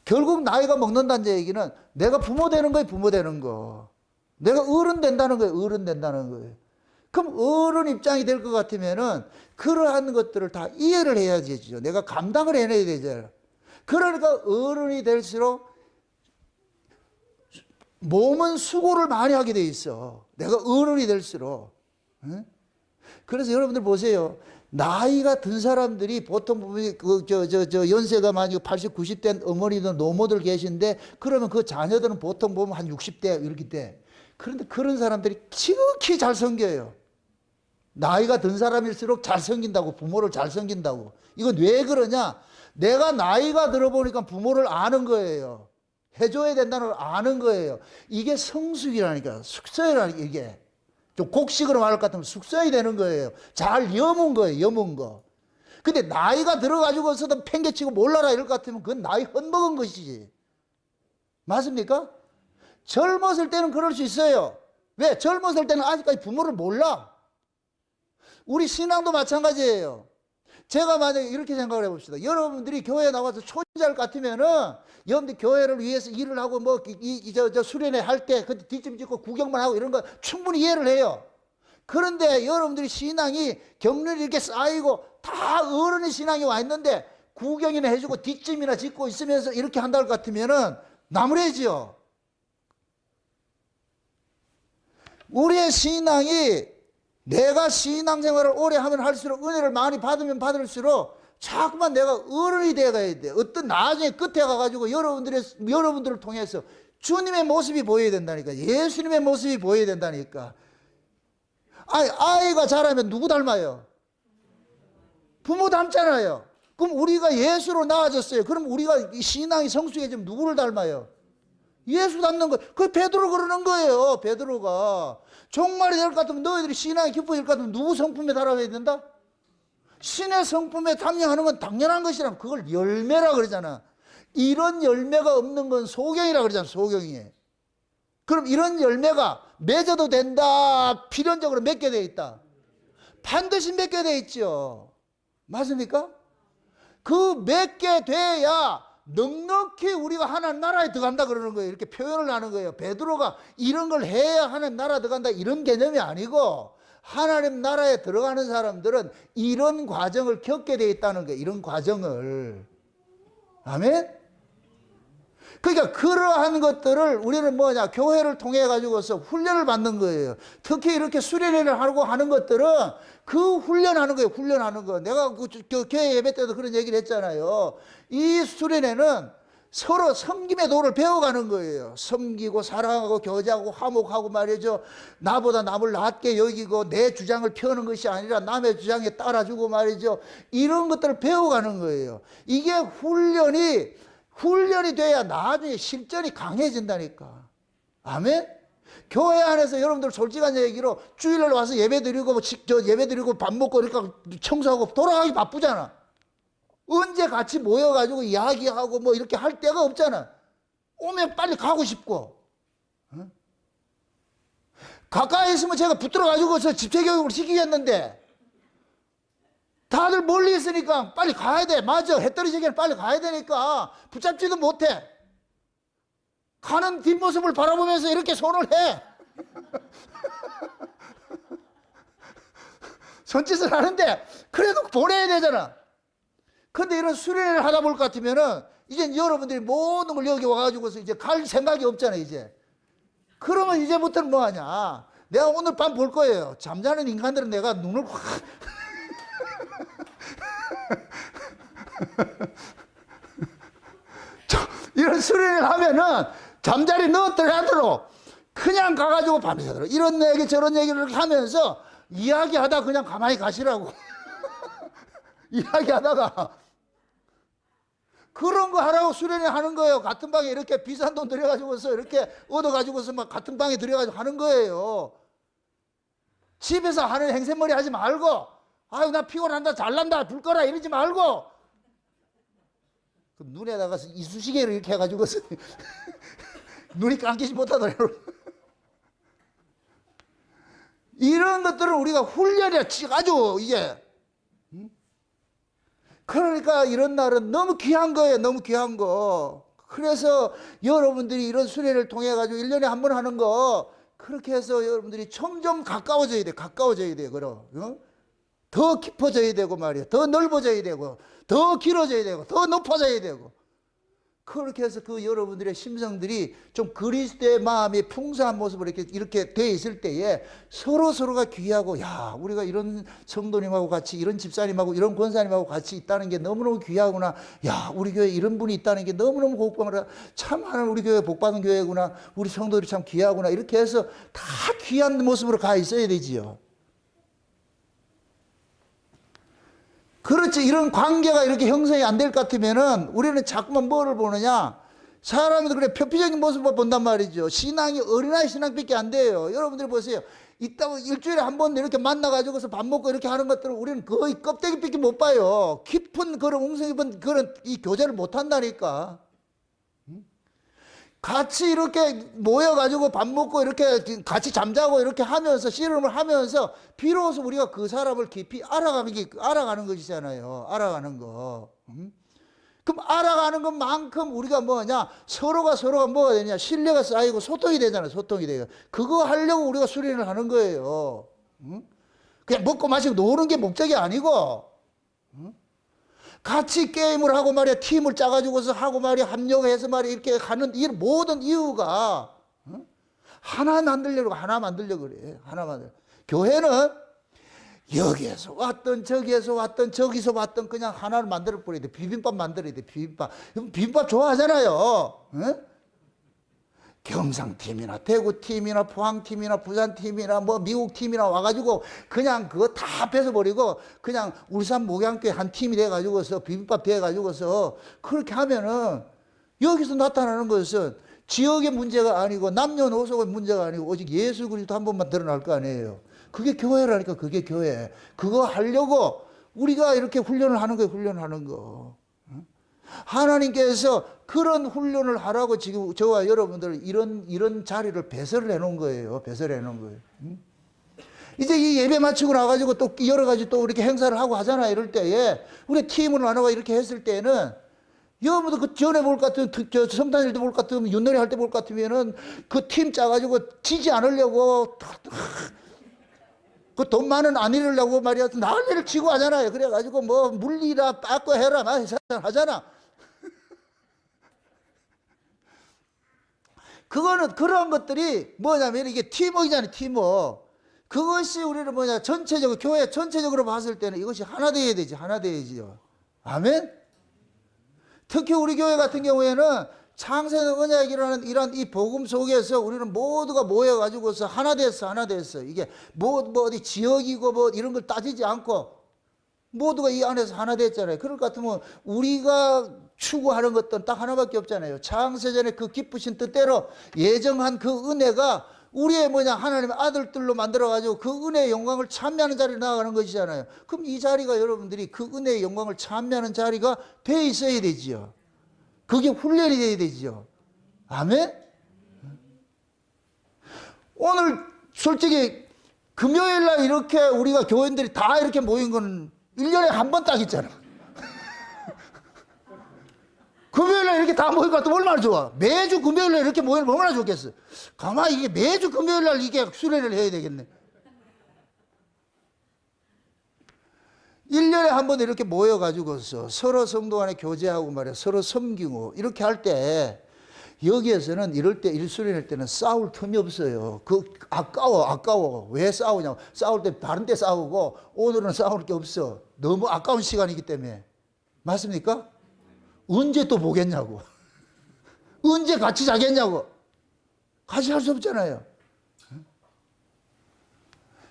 결국 나이가 먹는다는 얘기는 내가 부모 되는 거예요, 부모 되는 거. 내가 어른 된다는 거예요, 어른 된다는 거예요. 그럼 어른 입장이 될 것 같으면은 그러한 것들을 다 이해를 해야지. 내가 감당을 해내야 되잖아요. 그러니까 어른이 될수록 몸은 수고를 많이 하게 돼 있어. 내가 어른이 될수록. 그래서 여러분들 보세요. 나이가 든 사람들이 보통 보면 연세가 만약 80, 90대 어머니들, 노모들 계신데, 그러면 그 자녀들은 보통 보면 한 60대 이렇게 돼. 그런데 그런 사람들이 지극히 잘 섬겨요. 나이가 든 사람일수록 잘 섬긴다고, 부모를 잘 섬긴다고. 이건 왜 그러냐? 내가 나이가 들어보니까 부모를 아는 거예요. 해줘야 된다는 걸 아는 거예요. 이게 성숙이라니까, 숙성이라니까, 이게. 좀 곡식으로 말할 것 같으면 숙성이 되는 거예요. 잘 여문 거예요, 여문 거. 근데 나이가 들어가지고서도 팽개치고 몰라라 이럴 것 같으면 그건 나이 헛먹은 것이지. 맞습니까? 젊었을 때는 그럴 수 있어요. 왜? 젊었을 때는 아직까지 부모를 몰라. 우리 신앙도 마찬가지예요. 제가 만약에 이렇게 생각을 해봅시다. 여러분들이 교회에 나와서 초신자일 같으면은, 여러분들 교회를 위해서 일을 하고, 뭐, 수련회 할 때, 그때 뒷짐 짓고 구경만 하고 이런 거 충분히 이해를 해요. 그런데 여러분들이 신앙이 경륜이 이렇게 쌓이고, 다 어른의 신앙이 와 있는데, 구경이나 해주고 뒷짐이나 짓고 있으면서 이렇게 한다 할 것 같으면은, 나무래지요. 우리의 신앙이, 내가 신앙생활을 오래 하면 할수록, 은혜를 많이 받으면 받을수록 자꾸만 내가 어른이 되어가야 돼. 어떤 나중에 끝에 가가지고 여러분들을 통해서 주님의 모습이 보여야 된다니까. 예수님의 모습이 보여야 된다니까. 아이가 자라면 누구 닮아요? 부모 닮잖아요. 그럼 우리가 예수로 나아졌어요. 그럼 우리가 신앙이 성숙해지면 누구를 닮아요? 예수 닮는 거. 그 베드로 그러는 거예요. 베드로가 종말이 될 것 같으면, 너희들이 신앙이 깊어질 것 같으면 누구 성품에 달아야 된다? 신의 성품에 담양하는 건 당연한 것이라. 그걸 열매라 그러잖아. 이런 열매가 없는 건 소경이라 그러잖아, 소경이. 그럼 이런 열매가 맺어도 된다, 필연적으로 맺게 돼 있다? 반드시 맺게 돼 있죠. 맞습니까? 그 맺게 돼야 넉넉히 우리가 하나님 나라에 들어간다 그러는 거예요. 이렇게 표현을 하는 거예요. 베드로가 이런 걸 해야 하나님 나라 들어간다 이런 개념이 아니고, 하나님 나라에 들어가는 사람들은 이런 과정을 겪게 돼 있다는 거예요. 이런 과정을. 아멘? 그러니까 그러한 것들을 우리는 뭐냐, 교회를 통해 가지고서 훈련을 받는 거예요. 특히 이렇게 수련회를 하고 하는 것들은 그 훈련하는 거예요. 훈련하는 거. 내가 그 교회 예배 때도 그런 얘기를 했잖아요. 이 수련회는 서로 섬김의 도를 배워가는 거예요. 섬기고 사랑하고 교제하고 화목하고 말이죠. 나보다 남을 낮게 여기고 내 주장을 펴는 것이 아니라 남의 주장에 따라주고 말이죠. 이런 것들을 배워가는 거예요. 이게 훈련이 돼야 나중에 실전이 강해진다니까. 아멘? 교회 안에서 여러분들 솔직한 얘기로 주일날 와서 예배드리고 예배드리고 밥 먹고 이렇게 청소하고 돌아가기 바쁘잖아. 언제 같이 모여가지고 이야기하고 뭐 이렇게 할 데가 없잖아. 오면 빨리 가고 싶고. 어? 가까이 있으면 제가 붙들어가지고서 집체교육을 시키겠는데 다들 멀리 있으니까 빨리 가야 돼. 맞아. 해 떨어지기에는 빨리 가야 되니까 붙잡지도 못해. 가는 뒷모습을 바라보면서 이렇게 손을 해. 손짓을 하는데 그래도 보내야 되잖아. 근데 이런 수련회를 하다 볼 것 같으면은 이제 여러분들이 모든 걸 여기 와가지고서 이제 갈 생각이 없잖아요, 이제. 그러면 이제부터는 뭐 하냐. 내가 오늘 밤 볼 거예요. 잠자는 인간들은 내가 눈을 확. 이런 수련회를 하면은 잠자리 넣었더라도 그냥 가가지고 밤새도록 이런 얘기 저런 얘기를 하면서 이야기하다 그냥 가만히 가시라고. 이야기하다가 그런 거 하라고 수련회 하는 거예요. 같은 방에 이렇게 비싼 돈 들여가지고서 이렇게 얻어가지고서 막 같은 방에 들여가지고 하는 거예요. 집에서 하는 행세머리 하지 말고, 아유, 나 피곤한다, 잘난다, 불 꺼라 이러지 말고, 그 눈에다가 이쑤시개를 이렇게 해가지고서 눈이 감기지 못하더라고요. 이런 것들은 우리가 훈련이야. 아주 이게. 그러니까 이런 날은 너무 귀한 거예요. 너무 귀한 거. 그래서 여러분들이 이런 수련을 통해 가지고 1년에 한 번 하는 거 그렇게 해서 여러분들이 점점 가까워져야 돼. 가까워져야 돼. 그럼. 어? 더 깊어져야 되고 말이야. 더 넓어져야 되고 더 길어져야 되고 더 높아져야 되고. 그렇게 해서 그 여러분들의 심성들이 좀 그리스도의 마음이 풍성한 모습으로 이렇게 돼 있을 때에 서로가 귀하고, 야, 우리가 이런 성도님하고 같이, 이런 집사님하고, 이런 권사님하고 같이 있다는 게 너무너무 귀하구나. 야, 우리 교회에 이런 분이 있다는 게 너무너무 복받구나. 참 하나님 우리 교회 복받은 교회구나. 우리 성도들이 참 귀하구나. 이렇게 해서 다 귀한 모습으로 가 있어야 되지요. 그렇지. 이런 관계가 이렇게 형성이 안 될 것 같으면은 우리는 자꾸만 뭐를 보느냐. 사람들 그래 표피적인 모습을 본단 말이죠. 신앙이 어린아이 신앙밖에 안 돼요. 여러분들이 보세요. 이따가 일주일에 한 번 이렇게 만나가지고서 밥 먹고 이렇게 하는 것들을 우리는 거의 껍데기밖에 못 봐요. 깊은 그런 웅성 깊은 그런 이 교제를 못 한다니까. 같이 이렇게 모여가지고 밥 먹고 이렇게 같이 잠자고 이렇게 하면서 씨름을 하면서 비로소 우리가 그 사람을 깊이 알아가는 것이잖아요. 알아가는 거. 그럼 알아가는 것만큼 우리가 뭐냐? 서로가 뭐가 되냐? 신뢰가 쌓이고 소통이 되잖아요. 소통이 돼요. 그거 하려고 우리가 수련을 하는 거예요. 그냥 먹고 마시고 노는 게 목적이 아니고. 같이 게임을 하고 말이야, 팀을 짜가지고서 하고 말이야, 합력해서 말이야, 이렇게 하는 이 모든 이유가, 하나 만들려고 그래. 하나 만들려. 교회는 여기에서 왔던, 저기에서 왔던, 저기서 왔던 그냥 하나를 만들어 버려야 돼. 비빔밥 만들어야 돼, 비빔밥. 비빔밥 좋아하잖아요. 경상팀이나 대구팀이나 포항팀이나 부산팀이나 뭐 미국팀이나 와가지고 그냥 그거 다 뺏어버리고 그냥 울산 목양교회 한 팀이 돼가지고서 비빔밥 돼가지고서 그렇게 하면은 여기서 나타나는 것은 지역의 문제가 아니고 남녀노소의 문제가 아니고 오직 예수 그리스도 한 번만 드러날 거 아니에요. 그게 교회라니까. 그게 교회. 그거 하려고 우리가 이렇게 훈련을 하는 거예요. 훈련하는 거. 하나님께서 그런 훈련을 하라고 지금 저와 여러분들 이런 자리를 배설을 해놓은 거예요. 배설해 놓은 거예요. 이제 이 예배 마치고 나가지고 또 여러 가지 또 이렇게 행사를 하고 하잖아요. 이럴 때에 우리 팀을 나눠가 이렇게 했을 때는 여러분들 그 전에 볼 것 같으면 성탄일 때 볼 것 같으면 윷놀이 할 때 볼 것 같으면은 그 팀 짜가지고 지지 않으려고 그 돈 많은 안 이루려고 말이야 난리를 치고 하잖아요. 그래가지고 뭐 물리라 빠꾸 해라 막 하잖아. 그거는 그런 것들이 뭐냐면 이게 팀워크잖아요. 팀워크. 그것이 우리는 뭐냐 전체적으로 교회 전체적으로 봤을 때는 이것이 하나 되어야 되지. 하나 되어야지요. 아멘. 특히 우리 교회 같은 경우에는 창세는 언약이라는 이런 이 복음 속에서 우리는 모두가 모여가지고서 하나 됐어. 하나 됐어. 이게 뭐 어디 지역이고 뭐 이런 걸 따지지 않고 모두가 이 안에서 하나 됐잖아요. 그럴 것 같으면 우리가 추구하는 것들은 딱 하나밖에 없잖아요. 창세전에 그 기쁘신 뜻대로 예정한 그 은혜가 우리의 뭐냐 하나님의 아들들로 만들어가지고 그 은혜의 영광을 찬미하는 자리로 나아가는 것이잖아요. 그럼 이 자리가 여러분들이 그 은혜의 영광을 찬미하는 자리가 돼 있어야 되지요. 그게 훈련이 돼야 되지요. 아멘? 오늘 솔직히 금요일 날 이렇게 우리가 교인들이 다 이렇게 모인 건 1년에 한 번 딱 있잖아. 금요일 날 이렇게 다 모일 것 같으면 얼마나 좋아. 매주 금요일 날 이렇게 모이면 얼마나 좋겠어. 가만히 이게 매주 금요일 날 이게 수련을 해야 되겠네. 1년에 한 번 이렇게 모여가지고서 서로 성도 간에 교제하고 말이야. 서로 섬기고 이렇게 할 때 여기에서는 이럴 때 일수련할 때는 싸울 틈이 없어요. 아까워. 왜 싸우냐고. 싸울 때 다른 때 싸우고 오늘은 싸울 게 없어. 너무 아까운 시간이기 때문에. 맞습니까? 언제 또 보겠냐고. 언제 같이 자겠냐고. 같이 할 수 없잖아요.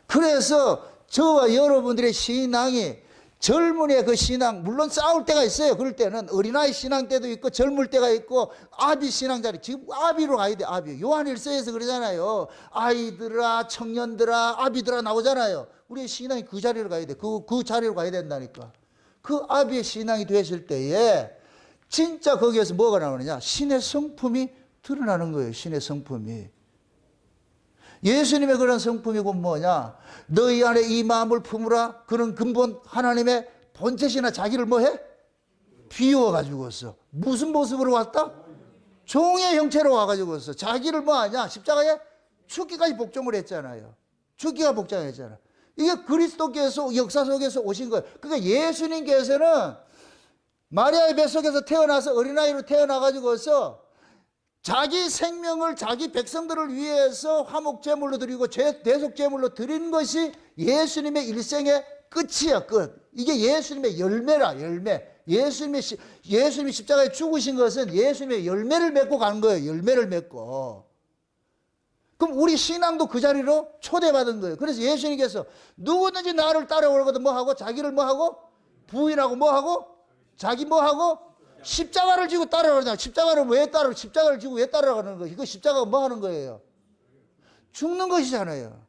그래서 저와 여러분들의 신앙이 젊은이의 그 신앙, 물론 싸울 때가 있어요. 그럴 때는 어린아이 신앙 때도 있고 젊을 때가 있고 아비 신앙 자리, 지금 아비로 가야 돼. 아비. 요한일서에서 그러잖아요. 아이들아, 청년들아, 아비들아 나오잖아요. 우리의 신앙이 그 자리로 가야 돼. 그 자리로 가야 된다니까. 그 아비의 신앙이 되실 때에 진짜 거기에서 뭐가 나오느냐? 신의 성품이 드러나는 거예요. 신의 성품이. 예수님의 그런 성품이고 뭐냐? 너희 안에 이 마음을 품으라. 그런 근본 하나님의 본체시나 자기를 뭐해? 비워가지고서. 무슨 모습으로 왔다? 종의 형체로 와가지고서. 자기를 뭐하냐? 십자가에 죽기까지 복종을 했잖아요. 죽기가 복종했잖아. 이게 그리스도께서 역사 속에서 오신 거예요. 그러니까 예수님께서는 마리아의 뱃속에서 태어나서 어린아이로 태어나가지고서 자기 생명을 자기 백성들을 위해서 화목제물로 드리고 대속제물로 드린 것이 예수님의 일생의 끝이야, 끝. 이게 예수님의 열매라, 열매. 예수님이 십자가에 죽으신 것은 예수님의 열매를 맺고 간 거예요, 열매를 맺고. 그럼 우리 신앙도 그 자리로 초대받은 거예요. 그래서 예수님께서 누구든지 나를 따라오거든 뭐하고? 자기를 뭐하고? 부인하고 뭐하고? 자기 뭐하고? 십자가를 지고 따라가냐? 십자가를 지고 왜 따라가는 거예요? 이거 십자가가 뭐 하는 거예요? 죽는 것이잖아요.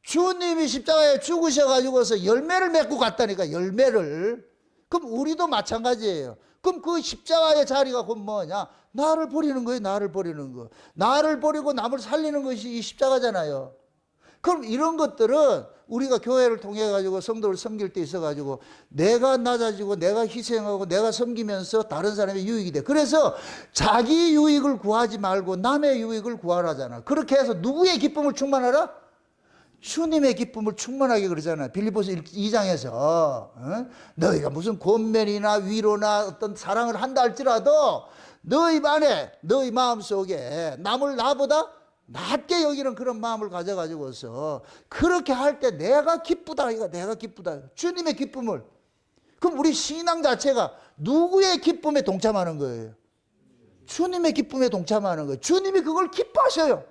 주님이 십자가에 죽으셔가지고서 열매를 맺고 갔다니까, 열매를. 그럼 우리도 마찬가지예요. 그럼 그 십자가의 자리가 곧 뭐냐? 나를 버리는 거예요, 나를 버리는 거. 나를 버리고 남을 살리는 것이 이 십자가잖아요. 그럼 이런 것들은 우리가 교회를 통해 가지고 성도를 섬길 때 있어 가지고 내가 낮아지고 내가 희생하고 내가 섬기면서 다른 사람의 유익이 돼. 그래서 자기 유익을 구하지 말고 남의 유익을 구하라잖아. 그렇게 해서 누구의 기쁨을 충만하라? 주님의 기쁨을 충만하게 그러잖아. 빌립보서 2장에서 너희가 무슨 권면이나 위로나 어떤 사랑을 한다 할지라도 너희 안에 너희 마음속에 남을 나보다 낮게 여기는 그런 마음을 가져가지고서 그렇게 할 때 내가 기쁘다. 이거 내가 기쁘다. 주님의 기쁨을. 그럼 우리 신앙 자체가 누구의 기쁨에 동참하는 거예요? 주님의 기쁨에 동참하는 거예요. 주님이 그걸 기뻐하셔요.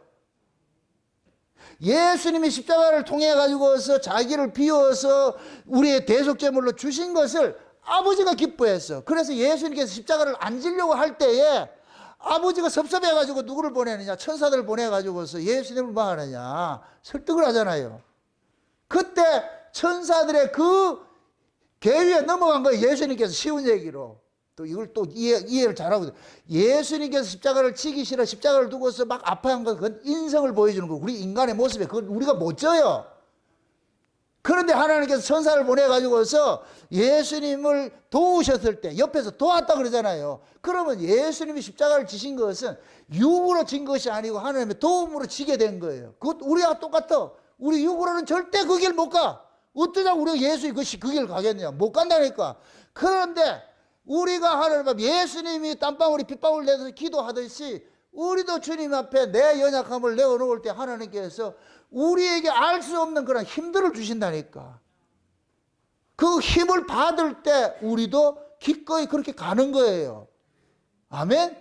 예수님이 십자가를 통해 가지고서 자기를 비워서 우리의 대속제물로 주신 것을 아버지가 기뻐했어. 그래서 예수님께서 십자가를 안 지려고 할 때에 아버지가 섭섭해가지고 누구를 보내느냐? 천사들을 보내가지고서 예수님을 뭐 하느냐? 설득을 하잖아요. 그때 천사들의 그 계위에 넘어간 거예요. 예수님께서 쉬운 얘기로. 또 이걸 또 이해를 잘하고. 예수님께서 십자가를 지기 싫어 십자가를 두고서 막 아파한 건 그건 인성을 보여주는 거고 우리 인간의 모습에 그건 우리가 못 져요. 그런데 하나님께서 천사를 보내가지고서 예수님을 도우셨을 때 옆에서 도왔다 그러잖아요. 그러면 예수님이 십자가를 지신 것은 육으로 진 것이 아니고 하나님의 도움으로 지게 된 거예요. 그것 우리와 똑같아. 우리 육으로는 절대 그 길 못 가. 어쩌자고 우리가 예수님 그 길 가겠냐. 못 간다니까. 그런데 우리가 하나님 예수님이 땀방울이 핏방울 내서 기도하듯이 우리도 주님 앞에 내 연약함을 내어놓을 때 하나님께서 우리에게 알 수 없는 그런 힘들을 주신다니까. 그 힘을 받을 때 우리도 기꺼이 그렇게 가는 거예요. 아멘?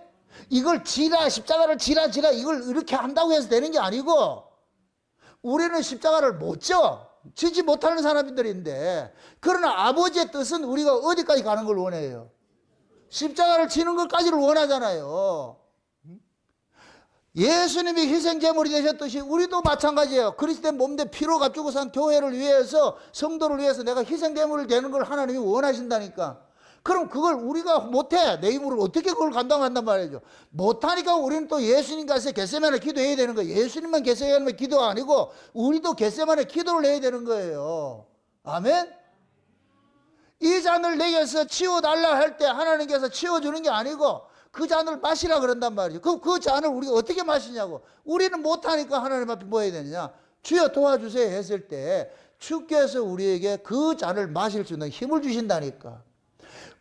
이걸 지라, 십자가를 지라 이걸 이렇게 한다고 해서 되는 게 아니고, 우리는 십자가를 못 지지 못하는 사람들인데, 그러나 아버지의 뜻은 우리가 어디까지 가는 걸 원해요? 십자가를 지는 것까지를 원하잖아요. 예수님이 희생제물이 되셨듯이 우리도 마찬가지예요. 그리스도의 몸된 피로 갖추고 산 교회를 위해서, 성도를 위해서 내가 희생제물이 되는 걸 하나님이 원하신다니까. 그럼 그걸 우리가 못해. 내 힘으로 어떻게 그걸 감당한단 말이죠. 못하니까 우리는 또 예수님 가서 겟세마네 기도해야 되는 거예요. 예수님만 겟세마네 기도가 아니고 우리도 겟세마네 기도를 해야 되는 거예요. 아멘? 이 잔을 내게서 치워달라 할 때 하나님께서 치워주는 게 아니고 그 잔을 마시라 그런단 말이죠. 그 잔을 우리가 어떻게 마시냐고. 우리는 못하니까 하나님 앞에 뭐 해야 되느냐. 주여 도와주세요 했을 때 주께서 우리에게 그 잔을 마실 수 있는 힘을 주신다니까.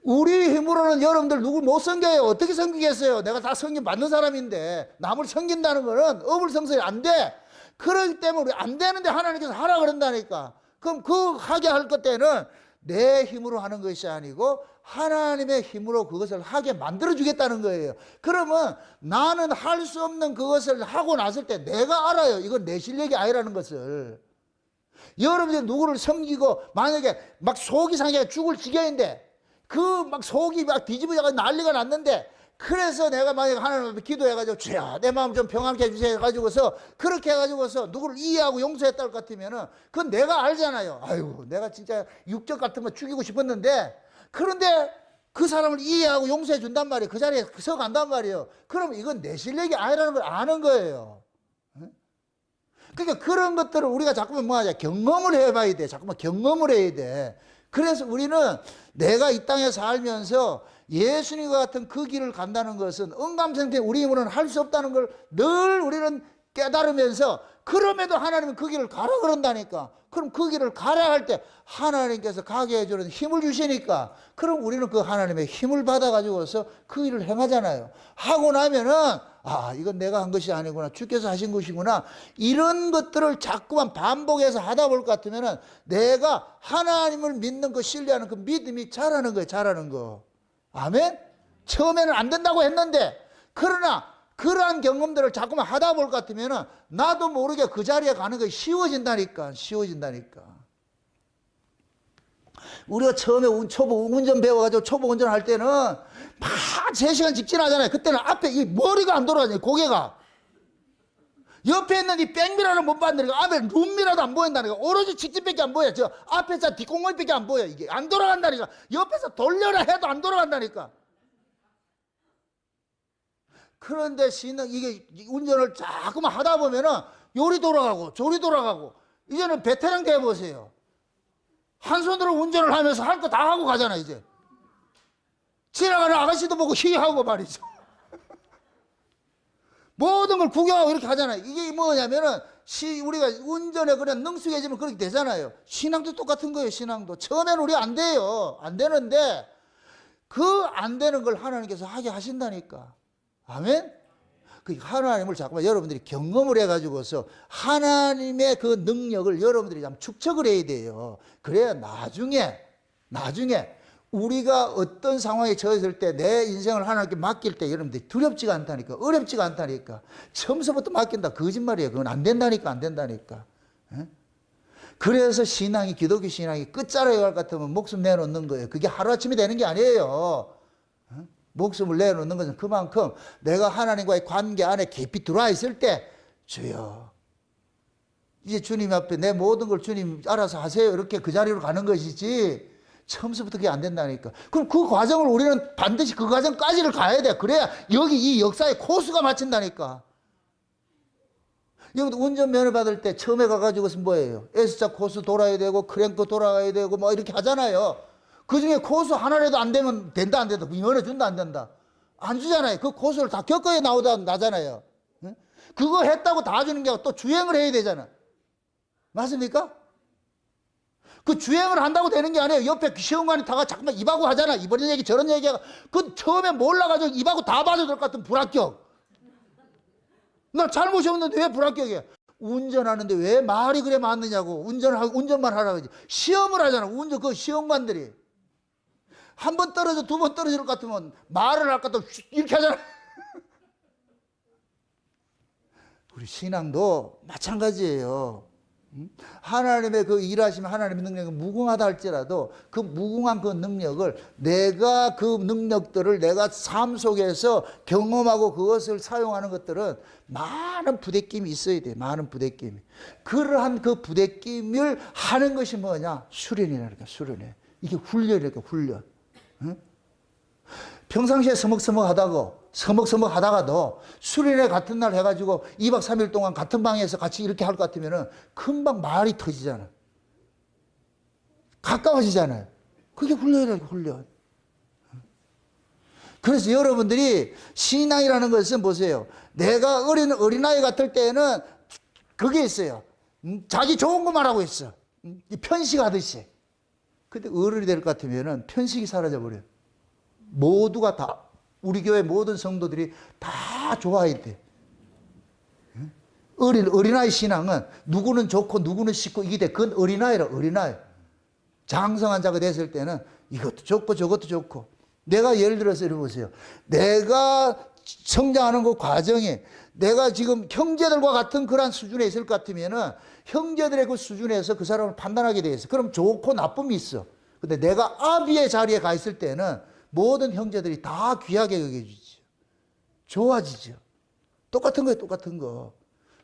우리 힘으로는 여러분들 누굴 못 섬겨요. 어떻게 섬기겠어요? 내가 다 섬김 받는 사람인데 남을 섬긴다는 거는 어불성설이 안 돼. 그렇기 때문에 우리 안 되는데 하나님께서 하라 그런다니까. 그럼 그 하게 할 것 때는 내 힘으로 하는 것이 아니고 하나님의 힘으로 그것을 하게 만들어 주겠다는 거예요. 그러면 나는 할 수 없는 그것을 하고 났을 때 내가 알아요. 이건 내 실력이 아니라는 것을. 여러분들이 누구를 섬기고 만약에 막 속이 상해 죽을 지경인데 그 막 속이 막 뒤집어져가 난리가 났는데, 그래서 내가 만약에 하나님 앞에 기도해가지고 주여 내 마음 좀 평안케 해주세요 해가지고서 그렇게 해가지고서 누구를 이해하고 용서했다 할 것 같으면은 그건 내가 알잖아요. 아유 내가 진짜 육적 같은 거 죽이고 싶었는데, 그런데 그 사람을 이해하고 용서해 준단 말이에요. 그 자리에 서 간단 말이에요. 그럼 이건 내 실력이 아니라는 걸 아는 거예요. 그러니까 그런 것들을 우리가 자꾸만 뭐 하자, 경험을 해봐야 돼. 자꾸만 경험을 해야 돼. 그래서 우리는 내가 이 땅에 살면서 예수님과 같은 그 길을 간다는 것은 언감생태 우리 힘으로는 할 수 없다는 걸 늘 우리는 깨달으면서, 그럼에도 하나님은 그 길을 가라 그런다니까. 그럼 그 길을 가라 할 때 하나님께서 가게 해주는 힘을 주시니까, 그럼 우리는 그 하나님의 힘을 받아가지고서 그 일을 행하잖아요. 하고 나면은 아 이건 내가 한 것이 아니구나, 주께서 하신 것이구나, 이런 것들을 자꾸만 반복해서 하다 볼 것 같으면은 내가 하나님을 믿는 그 신뢰하는 그 믿음이 자라는 거예요. 자라는 거. 아멘? 처음에는 안 된다고 했는데, 그러나 그러한 경험들을 자꾸만 하다 볼 것 같으면 나도 모르게 그 자리에 가는 것이 쉬워진다니까. 쉬워진다니까. 우리가 처음에 초보 운전 배워가지고 초보 운전할 때는 막 3시간 직진하잖아요. 그때는 앞에 이 머리가 안 돌아가잖아요. 고개가. 옆에 있는 이 백미러를 못 봤다니까. 앞에 룸미러도 안 보인다니까. 오로지 직진밖에 안 보여. 저 앞에 차 뒷공무밖에 안 보여. 이게 안 돌아간다니까. 옆에서 돌려라 해도 안 돌아간다니까. 그런데 이게 운전을 자꾸만 하다 보면은 요리 돌아가고 저리 돌아가고, 이제는 베테랑 돼보세요. 한 손으로 운전을 하면서 할 거 다 하고 가잖아. 이제 지나가는 아가씨도 보고 희하고 말이죠. 모든 걸 구경하고 이렇게 하잖아요. 이게 뭐냐면은 우리가 운전에 그냥 능숙해지면 그렇게 되잖아요. 신앙도 똑같은 거예요. 신앙도 처음에는 우리 안 돼요. 안 되는데 그 안 되는 걸 하나님께서 하게 하신다니까. 아멘? 그 하나님을 자꾸만 여러분들이 경험을 해가지고서 하나님의 그 능력을 여러분들이 좀 축적을 해야 돼요. 그래야 나중에 우리가 어떤 상황에 처했을 때 내 인생을 하나님께 맡길 때 여러분들이 두렵지가 않다니까. 어렵지가 않다니까. 처음서부터 맡긴다 거짓말이에요. 그건 안 된다니까. 안 된다니까. 그래서 신앙이, 기독교 신앙이 끝자락에 갈 것 같으면 목숨 내놓는 거예요. 그게 하루아침에 되는 게 아니에요. 목숨을 내놓는 것은 그만큼 내가 하나님과의 관계 안에 깊이 들어와 있을 때 주여 이제 주님 앞에 내 모든 걸 주님 알아서 하세요, 이렇게 그 자리로 가는 것이지 처음부터 그게 안 된다니까. 그럼 그 과정을 우리는 반드시 그 과정까지를 가야 돼. 그래야 여기 이 역사의 코스가 맞춘다니까. 여기도 운전면허 받을 때 처음에 가가지고서 뭐예요? S자 코스 돌아야 되고 크랭크 돌아가야 되고 뭐 이렇게 하잖아요. 그 중에 코스 하나라도 안 되면 된다 안 된다, 면허 준다 안 된다, 안 주잖아요. 그 코스를 다 겪어야 나잖아요. 그거 했다고 다 주는 게 아니고 또 주행을 해야 되잖아. 맞습니까? 그 주행을 한다고 되는 게 아니에요. 옆에 시험관이 다가 자꾸만 입하고 하잖아. 이번 얘기 저런 얘기가. 그 처음에 몰라가지고 입하고 다 봐도 될 것 같은 불합격. 나 잘못이 없는데 왜 불합격이야? 운전하는데 왜 말이 그래 맞느냐고. 운전만 하라고 하지. 시험을 하잖아. 그 시험관들이. 한 번 떨어져, 두 번 떨어질 것 같으면 말을 할 것 같으면 이렇게 하잖아. 우리 신앙도 마찬가지예요. 하나님의 그 일하시면 하나님의 능력이 무궁하다 할지라도 그 무궁한 그 능력을 내가 그 능력들을 내가 삶 속에서 경험하고 그것을 사용하는 것들은 많은 부대낌이 있어야 돼. 많은 부대낌이. 그러한 그 부대낌을 하는 것이 뭐냐? 수련이라니까, 수련해. 이게 훈련이니까, 훈련. 응? 평상시에 서먹서먹하다가도 수련회 같은 날 해가지고 2박 3일 동안 같은 방에서 같이 이렇게 할 것 같으면은 금방 말이 터지잖아. 가까워지잖아요. 그게 훈련이라고, 훈련. 그래서 여러분들이 신앙이라는 것은 보세요. 내가 어린아이 같을 때는 그게 있어요. 자기 좋은 것만 하고 있어. 편식하듯이. 근데 어른이 될 것 같으면은 편식이 사라져버려요. 모두가 다, 우리 교회 모든 성도들이 다 좋아야 돼. 어린아이 신앙은 누구는 좋고 누구는 싫고 이게 돼. 그건 어린아이라, 어린아이. 장성한 자가 됐을 때는 이것도 좋고 저것도 좋고. 내가 예를 들어서 이렇게 보세요. 내가 성장하는 그 과정에 내가 지금 형제들과 같은 그런 수준에 있을 것 같으면은 형제들의 그 수준에서 그 사람을 판단하게 돼 있어. 그럼 좋고 나쁨이 있어. 근데 내가 아비의 자리에 가 있을 때는 모든 형제들이 다 귀하게 여겨주죠. 좋아지죠. 똑같은 거예요, 똑같은 거.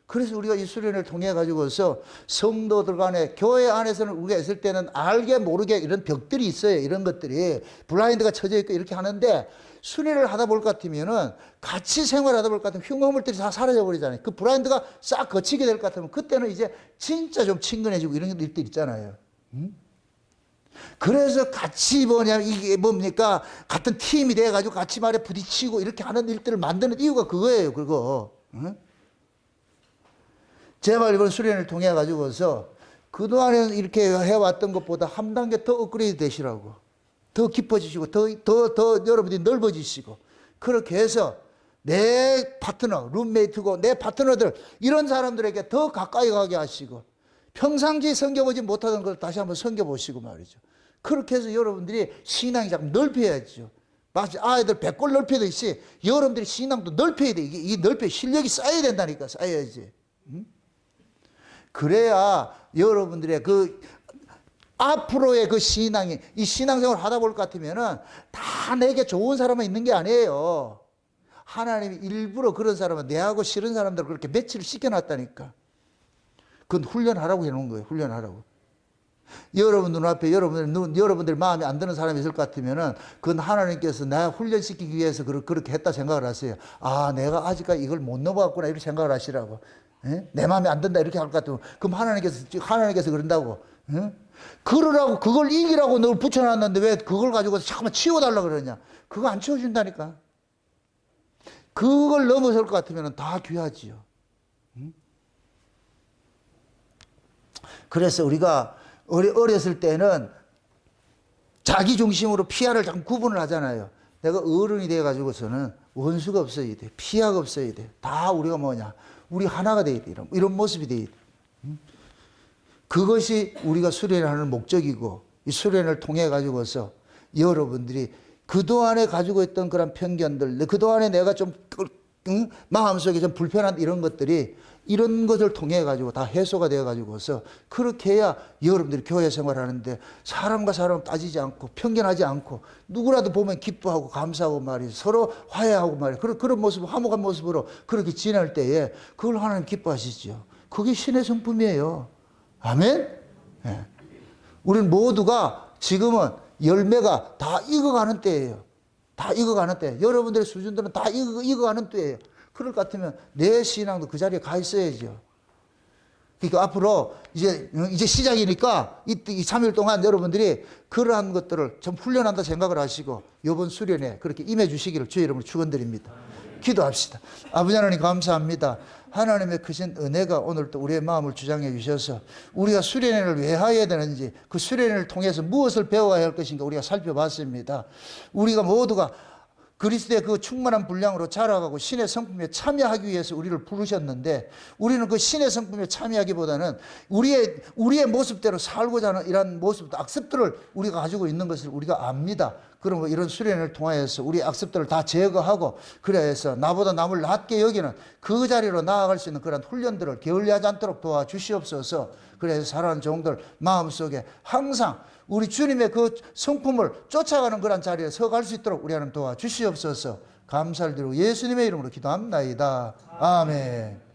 그래서 우리가 이 수련을 통해 가지고서 성도들 간에 교회 안에서는 우리가 있을 때는 알게 모르게 이런 벽들이 있어요. 이런 것들이 블라인드가 쳐져 있고 이렇게 하는데 수련을 하다 볼 것 같으면은 같이 생활하다 볼 것 같으면 흉흉물들이 다 사라져 버리잖아요. 그 블라인드가 싹 거치게 될 것 같으면 그때는 이제 진짜 좀 친근해지고 이런 일들 있잖아요. 그래서 같이 이게 뭡니까? 같은 팀이 돼가지고 같이 말에 부딪히고 이렇게 하는 일들을 만드는 이유가 그거예요, 그거. 제발 이번 수련을 통해 가지고서 그동안에 이렇게 해왔던 것보다 한 단계 더 업그레이드 되시라고. 더 깊어지시고, 더 여러분들이 넓어지시고. 그렇게 해서 내 파트너, 룸메이트고 내 파트너들, 이런 사람들에게 더 가까이 가게 하시고, 평상시에 섬겨보지 못하던 걸 다시 한번 섬겨보시고 말이죠. 그렇게 해서 여러분들이 신앙이 자꾸 넓혀야죠. 마치 아이들 배꼽 넓히듯이 여러분들이 신앙도 넓혀야 돼. 이게 넓혀, 실력이 쌓여야 된다니까, 쌓여야지. 그래야 여러분들의 그 앞으로의 그 신앙이, 이 신앙생활을 하다 볼 것 같으면은 다 내게 좋은 사람만 있는 게 아니에요. 하나님이 일부러 그런 사람은 내하고 싫은 사람들을 그렇게 매치를 시켜놨다니까. 그건 훈련하라고 해놓은 거예요. 훈련하라고. 여러분 눈앞에 여러분들 마음에 안 드는 사람이 있을 것 같으면은 그건 하나님께서 나 훈련시키기 위해서 그렇게 했다 생각을 하세요. 아, 내가 아직까지 이걸 못 넘어갔구나 이렇게 생각을 하시라고. 에? 내 마음에 안 든다 이렇게 할 것 같으면 그럼 하나님께서 그런다고. 에? 그러라고 그걸 이기라고 널 붙여놨는데 왜 그걸 가지고 잠깐만 치워달라 그러냐. 그거 안 치워준다니까. 그걸 넘어설 것 같으면 다 귀하지요. 그래서 우리가 어렸을 때는 자기 중심으로 피하를 자꾸 구분을 하잖아요. 내가 어른이 돼가지고서는 원수가 없어야 돼. 피하가 없어야 돼. 다 우리가 뭐냐. 우리 하나가 돼야 돼. 이런 모습이 돼야 돼. 그것이 우리가 수련을 하는 목적이고 이 수련을 통해 가지고서 여러분들이 그동안에 가지고 있던 그런 편견들, 그동안에 내가 좀 마음속에 좀 불편한 이런 것들이 이런 것을 통해 가지고 다 해소가 되어 가지고서 그렇게 해야 여러분들이 교회 생활하는데 사람과 사람 따지지 않고 편견하지 않고 누구라도 보면 기뻐하고 감사하고 말이죠. 서로 화해하고 말이죠. 그런 모습, 화목한 모습으로 그렇게 지낼 때에 그걸 하나님 기뻐하시죠. 그게 신의 성품이에요. 아멘? 네. 우리는 모두가 지금은 열매가 다 익어가는 때예요. 다 익어가는 때. 여러분들의 수준들은 다 익어가는 때예요. 그럴 것 같으면 내 신앙도 그 자리에 가 있어야죠. 그러니까 앞으로 이제 시작이니까 이 3일 동안 여러분들이 그러한 것들을 좀 훈련한다 생각을 하시고 이번 수련에 그렇게 임해 주시기를 주의 이름으로 축원드립니다. 기도합시다. 아버지 하나님 감사합니다. 하나님의 크신 은혜가 오늘 또 우리의 마음을 주장해 주셔서 우리가 수련회를 왜 해야 되는지 그 수련회를 통해서 무엇을 배워야 할 것인가 우리가 살펴봤습니다. 우리가 모두가 그리스도의 그 충만한 분량으로 자라가고 신의 성품에 참여하기 위해서 우리를 부르셨는데, 우리는 그 신의 성품에 참여하기보다는 우리의 모습대로 살고자 하는 이런 모습, 악습들을 우리가 가지고 있는 것을 우리가 압니다. 그러면 이런 수련을 통하여서 우리 악습들을 다 제거하고, 그래서 나보다 남을 낮게 여기는 그 자리로 나아갈 수 있는 그런 훈련들을 게을리하지 않도록 도와주시옵소서. 그래서 사랑하는 종들 마음속에 항상 우리 주님의 그 성품을 쫓아가는 그런 자리에 서갈 수 있도록 우리 하나님 도와주시옵소서. 감사를 드리고 예수님의 이름으로 기도합나이다. 아멘.